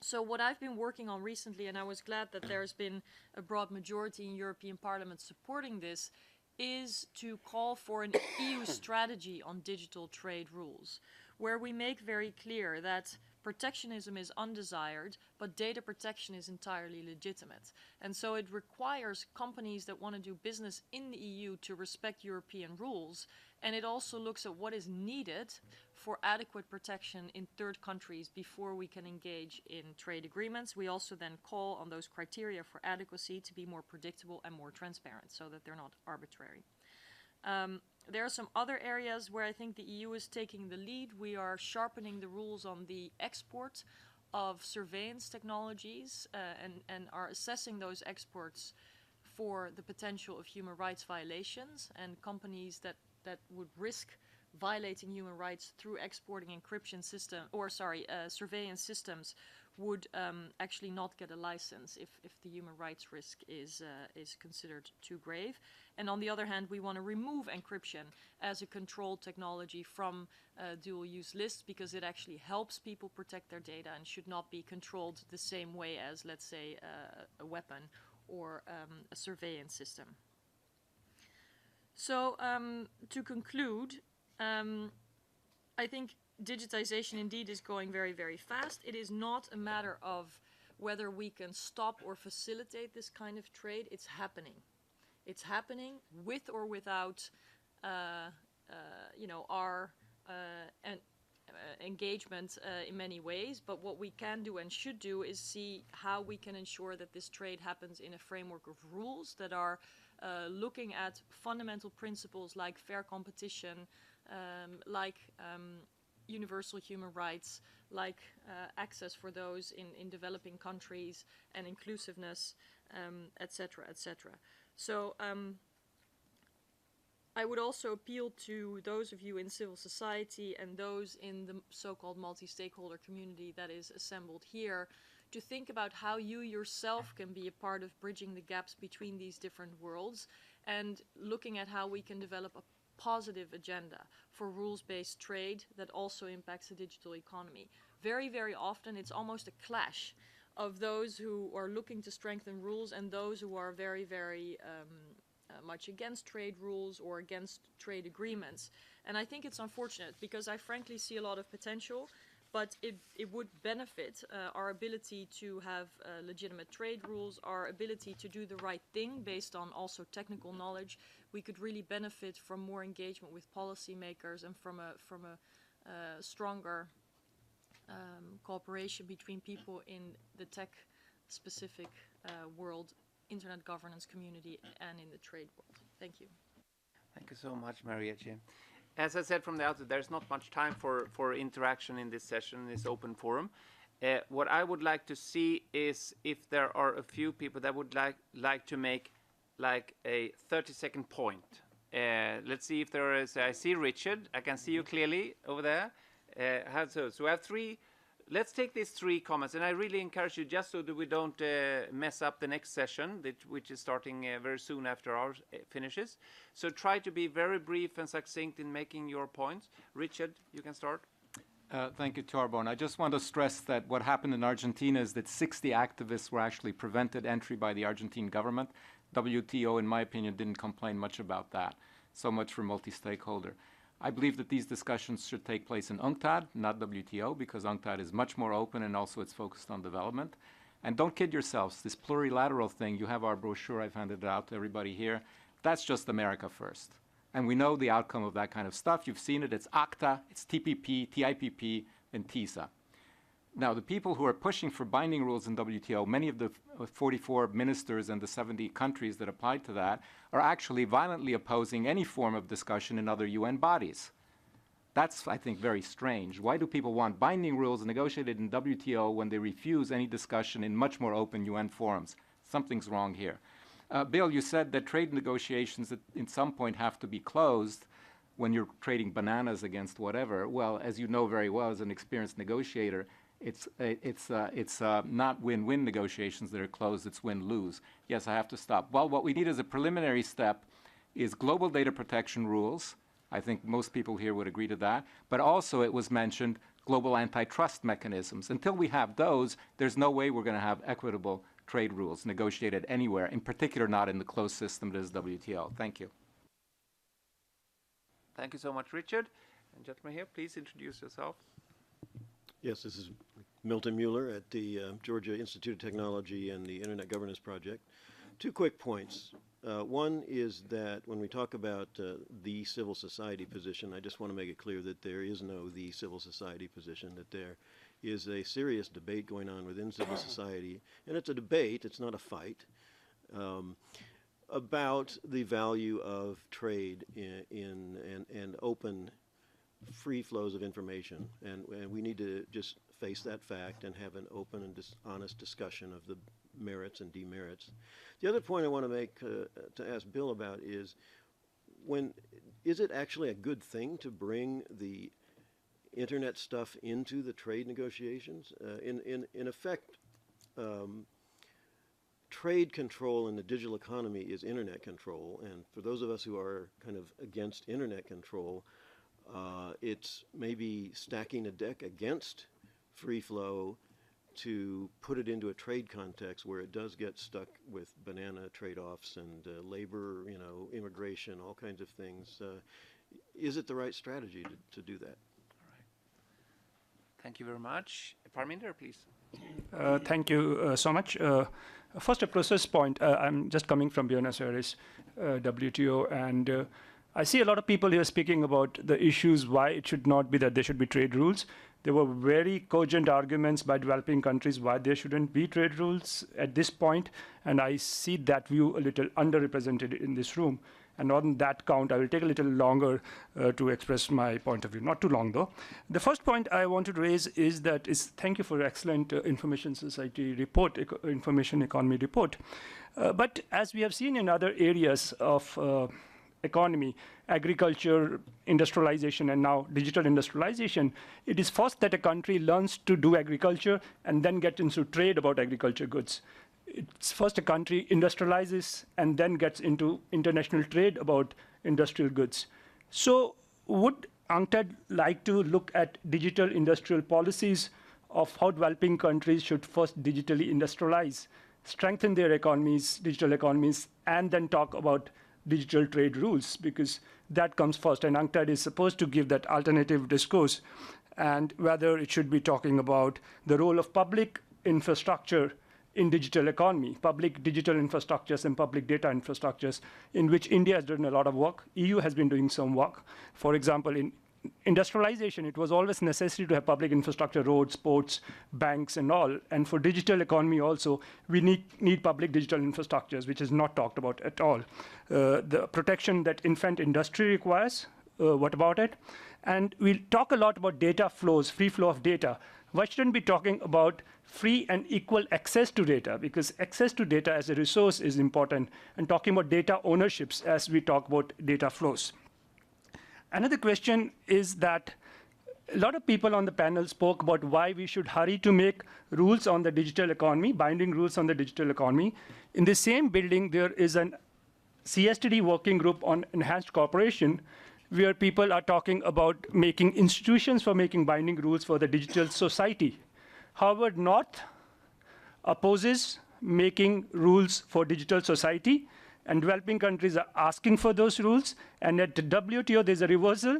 So what I've been working on recently, and I was glad that there's been a broad majority in European Parliament supporting this, is to call for an EU strategy on digital trade rules, where we make very clear that protectionism is undesired, but data protection is entirely legitimate. And so it requires companies that want to do business in the EU to respect European rules, and it also looks at what is needed for adequate protection in third countries before we can engage in trade agreements. We also then call on those criteria for adequacy to be more predictable and more transparent, so that they're not arbitrary. There are some other areas where I think the EU is taking the lead. We are sharpening the rules on the export of surveillance technologies and are assessing those exports for the potential of human rights violations, and companies that would risk violating human rights through exporting encryption system, or surveillance systems, would actually not get a license if the human rights risk is considered too grave. And on the other hand, we want to remove encryption as a control technology from dual-use lists, because it actually helps people protect their data and should not be controlled the same way as, let's say, a weapon or a surveillance system. So to conclude, I think digitization indeed is going very, very fast. It is not a matter of whether we can stop or facilitate this kind of trade. It's happening. It's happening with or without, our engagement in many ways. But what we can do and should do is see how we can ensure that this trade happens in a framework of rules that are looking at fundamental principles like fair competition, like universal human rights, like access for those in developing countries, and inclusiveness, etc., etc. So I would also appeal to those of you in civil society and those in the so-called multi-stakeholder community that is assembled here to think about how you yourself can be a part of bridging the gaps between these different worlds, and looking at how we can develop a positive agenda for rules-based trade that also impacts the digital economy. Very, very often it's almost a clash of those who are looking to strengthen rules and those who are very, very much against trade rules or against trade agreements. And I think it's unfortunate, because I frankly see a lot of potential, but it would benefit our ability to have legitimate trade rules, our ability to do the right thing based on also technical knowledge. We could really benefit from more engagement with policymakers and from a stronger cooperation between people in the tech-specific world, internet governance community, and in the trade world. Thank you. Thank you so much, Marietje. As I said from the outset, there's not much time for interaction in this session, in this open forum. What I would like to see is if there are a few people that would like to make like a 30-second point. Let's see if there is. I see Richard. I can see you clearly over there. So we have three. Let's take these three comments, and I really encourage you, just so that we don't mess up the next session, which is starting very soon after ours finishes. So try to be very brief and succinct in making your points. Richard, you can start. Thank you, Torbjörn. I just want to stress that what happened in Argentina is that 60 activists were actually prevented entry by the Argentine government. WTO, in my opinion, didn't complain much about that. So much for multi-stakeholder. I believe that these discussions should take place in UNCTAD, not WTO, because UNCTAD is much more open and also it's focused on development. And don't kid yourselves, this plurilateral thing, you have our brochure, I've handed it out to everybody here, that's just America first. And we know the outcome of that kind of stuff. You've seen it. It's ACTA, it's TPP, TIPP, and TISA. Now, the people who are pushing for binding rules in WTO, many of the 44 ministers and the 70 countries that applied to that, are actually violently opposing any form of discussion in other UN bodies. That's, I think, very strange. Why do people want binding rules negotiated in WTO when they refuse any discussion in much more open UN forums? Something's wrong here. Bill, you said that trade negotiations at some point have to be closed when you're trading bananas against whatever. Well, as you know very well as an experienced negotiator, it's not win-win negotiations that are closed, it's win-lose. Yes, I have to stop. Well, what we need as a preliminary step is global data protection rules. I think most people here would agree to that. But also, it was mentioned, global antitrust mechanisms. Until we have those, there's no way we're going to have equitable trade rules negotiated anywhere, in particular not in the closed system that is WTO. Thank you. Thank you so much, Richard. And gentleman here, please introduce yourself. Yes, this is Milton Mueller at the Georgia Institute of Technology and the Internet Governance Project. 2 quick points. One is that when we talk about the civil society position, I just want to make it clear that there is no the civil society position, that there is a serious debate going on within civil society, and it's a debate, it's not a fight, about the value of trade and open, free flows of information. And we need to just face that fact and have an open and honest discussion of the merits and demerits. The other point I want to make to ask Bill about is, is it actually a good thing to bring the internet stuff into the trade negotiations? In effect, trade control in the digital economy is internet control, and for those of us who are kind of against internet control, it's maybe stacking a deck against free flow to put it into a trade context where it does get stuck with banana trade-offs and labor, immigration, all kinds of things. Is it the right strategy to do that? All right. Thank you very much. Parminder, please. Thank you so much. First, a process point. I'm just coming from Buenos Aires, WTO, and I see a lot of people here speaking about the issues why it should not be that there should be trade rules. There were very cogent arguments by developing countries why there shouldn't be trade rules at this point, and I see that view a little underrepresented in this room. And on that count, I will take a little longer to express my point of view. Not too long, though. The first point I wanted to raise is thank you for your excellent Information Society report, Information Economy report. But as we have seen in other areas of economy, agriculture, industrialization, and now digital industrialization, it is first that a country learns to do agriculture and then gets into trade about agriculture goods. It's first a country industrializes and then gets into international trade about industrial goods. So would UNCTAD like to look at digital industrial policies of how developing countries should first digitally industrialize, strengthen their economies, digital economies, and then talk about digital trade rules, because that comes first, and UNCTAD is supposed to give that alternative discourse, and whether it should be talking about the role of public infrastructure in digital economy, public digital infrastructures and public data infrastructures, in which India has done a lot of work. EU has been doing some work. For example, in industrialization, it was always necessary to have public infrastructure, roads, ports, banks, and all. And for digital economy also, we need public digital infrastructures, which is not talked about at all. The protection that infant industry requires, what about it? And we'll talk a lot about data flows, free flow of data. Why shouldn't we be talking about free and equal access to data? Because access to data as a resource is important, and talking about data ownerships as we talk about data flows. Another question is that a lot of people on the panel spoke about why we should hurry to make rules on the digital economy, binding rules on the digital economy. In the same building, there is an CSTD working group on enhanced cooperation, where people are talking about making institutions for making binding rules for the digital society. Harvard North opposes making rules for digital society, and developing countries are asking for those rules. And at the WTO, there's a reversal.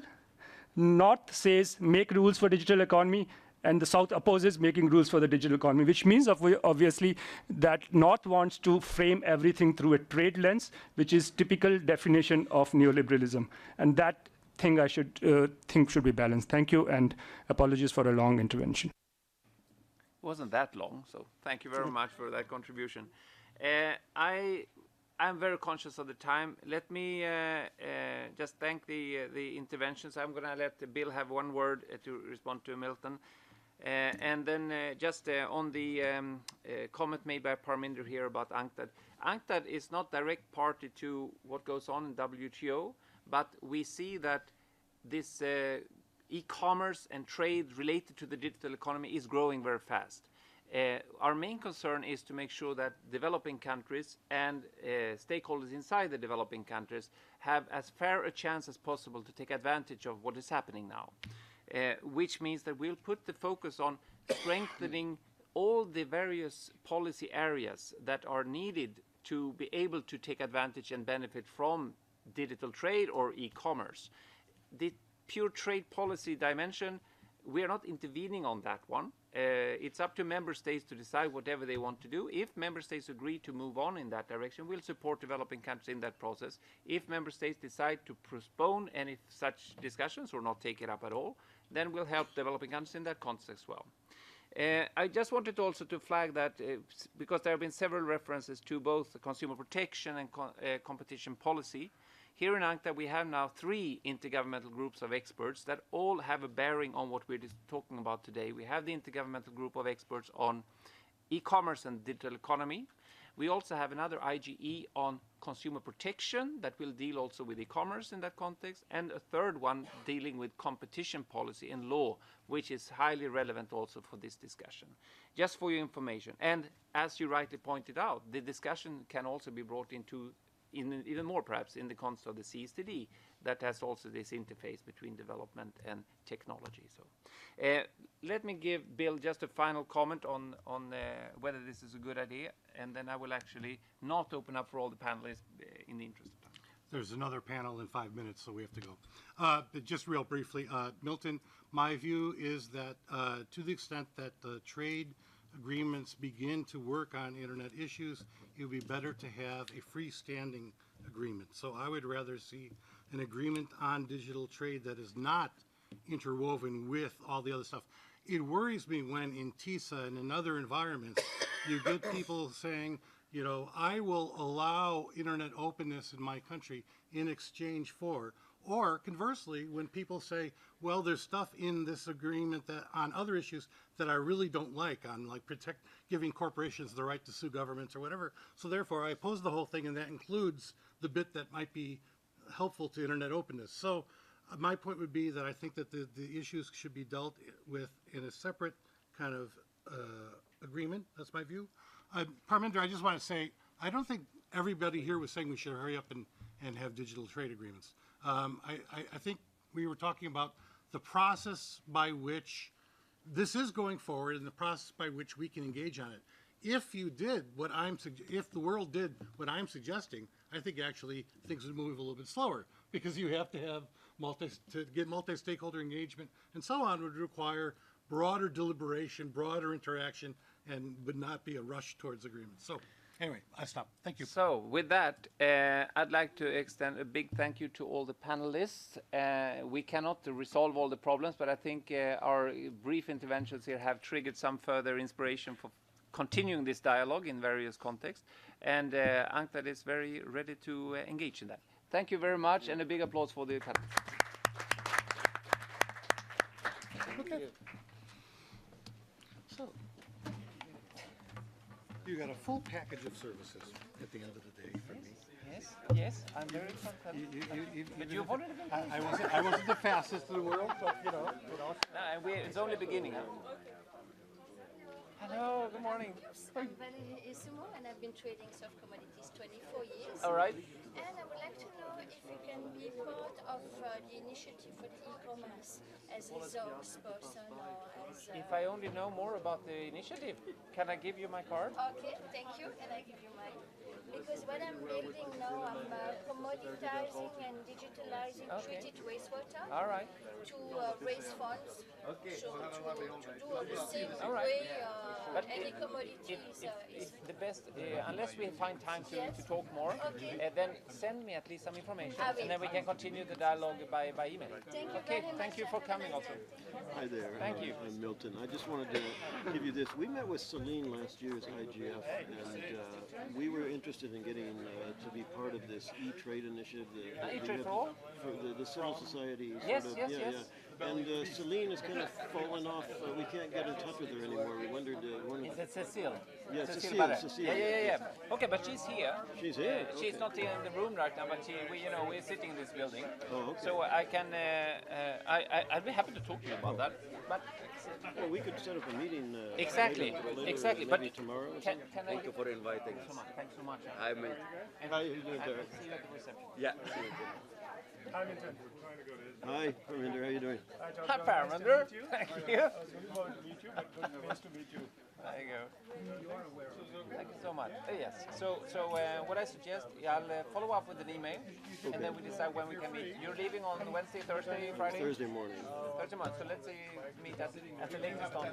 North says make rules for digital economy, and the South opposes making rules for the digital economy, which means obviously that North wants to frame everything through a trade lens, which is typical definition of neoliberalism. And that thing I should think should be balanced. Thank you, and apologies for a long intervention. It wasn't that long, so thank you very much for that contribution. I'm very conscious of the time. Let me just thank the interventions. I'm going to let Bill have one word to respond to Milton. And then just on the comment made by Parminder here about UNCTAD. UNCTAD is not direct party to what goes on in WTO, but we see that this e-commerce and trade related to the digital economy is growing very fast. Our main concern is to make sure that developing countries and stakeholders inside the developing countries have as fair a chance as possible to take advantage of what is happening now. Which means that we'll put the focus on strengthening all the various policy areas that are needed to be able to take advantage and benefit from digital trade or e-commerce. The pure trade policy dimension, we are not intervening on that one. It's up to member states to decide whatever they want to do. If member states agree to move on in that direction, we'll support developing countries in that process. If member states decide to postpone any such discussions or not take it up at all, then we'll help developing countries in that context as well. I just wanted also to flag that because there have been several references to both consumer protection and competition policy. Here in UNCTAD, we have now 3 intergovernmental groups of experts that all have a bearing on what we're talking about today. We have the intergovernmental group of experts on e-commerce and digital economy. We also have another IGE on consumer protection that will deal also with e-commerce in that context, and a third one dealing with competition policy and law, which is highly relevant also for this discussion. Just for your information, and as you rightly pointed out, the discussion can also be brought into even more perhaps in the context of the CSTD that has also this interface between development and technology. So let me give Bill just a final comment on whether this is a good idea, and then I will actually not open up for all the panelists in the interest of time. There's another panel in 5 minutes, so we have to go. But just real briefly, Milton, my view is that to the extent that trade agreements begin to work on internet issues, it would be better to have a freestanding agreement. So I would rather see an agreement on digital trade that is not interwoven with all the other stuff. It worries me when in TISA and in other environments, you get people saying, you know, I will allow internet openness in my country in exchange for, or conversely, when people say, well, there's stuff in this agreement that on other issues that I really don't like, on like giving corporations the right to sue governments or whatever. So therefore, I oppose the whole thing, and that includes the bit that might be helpful to internet openness. So my point would be that I think that the issues should be dealt with in a separate kind of agreement. That's my view. Parminder, I just want to say, I don't think everybody here was saying we should hurry up and have digital trade agreements. I think we were talking about the process by which this is going forward and the process by which we can engage on it. If you did what if the world did what I'm suggesting, I think actually things would move a little bit slower, because you have to have to get multi-stakeholder engagement and so on would require broader deliberation, broader interaction, and would not be a rush towards agreement. So anyway, I stop. Thank you. So with that, I'd like to extend a big thank you to all the panelists. We cannot resolve all the problems, but I think our brief interventions here have triggered some further inspiration for continuing this dialogue in various contexts. And UNCTAD is very ready to engage in that. Thank you very much, and a big applause for the panel. Okay. So, you got a full package of services at the end of the day from me. Yes, I'm very excited. But you've already been I wasn't the fastest in the world, but you know. No, it's only beginning. Huh? Hello, good morning. I'm Valerie Isumo, and I've been trading soft commodities 24 years. All right. And I would like to know if you can be part of the initiative for the e-commerce as a resource person or as If I only know more about the initiative, can I give you my card? Okay, thank you, and I give you mine. Because what I'm building now, I'm commoditizing and digitalizing treated wastewater All right. to raise funds. So to do all the same All right. way But any commodity If the best, unless we find time to talk more, then send me at least some information, I will. and then we can continue the dialogue by email. Thank you Okay, very thank much. you for Have a coming nice also. day. Hi there. Thank you. I'm Milton. I just wanted to give you this. We met with Celine last year as IGF, and we were interested in getting to be part of this e-trade initiative. E-trade for all? For the civil society. Yes, sort of, yes, yeah, yes. Yeah. And Celine has kind of fallen off. We can't get in touch with her anymore. We wondered. Is it Cecile? Yeah, Cecile Cecile. Barret. Cecile. Yeah. Okay, but she's here. She's here. She's Okay. not in the room right now, but we're sitting in this building. Oh, okay. So I can, I'd be happy to talk to you about that. But Well, we could set up a meeting. exactly, later, But maybe tomorrow. Or can something. I? Thank you for inviting us. Thanks so much. I mean, And How you doing, I Derek? see you at the reception. yeah. Hi, Parminder. How you doing? Hi, Paraminder. Thank you. There you go. Thank you so much. Yes. So what I suggest, I'll follow up with an email, and then we decide when we can meet. You're leaving on Wednesday, Thursday, Friday? Thursday morning. Thursday morning. So let's meet at the latest on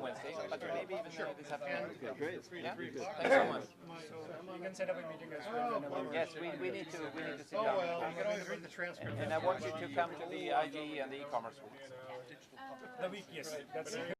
Wednesday, but maybe even this afternoon. Okay, great. Yeah. Very good. Thanks so much. You can set up a meeting as well whenever. Yes, we need to sit Oh, down. well, you can always read the transcript. And I want you to come to the IGE and the e-commerce week. The week, yes. That's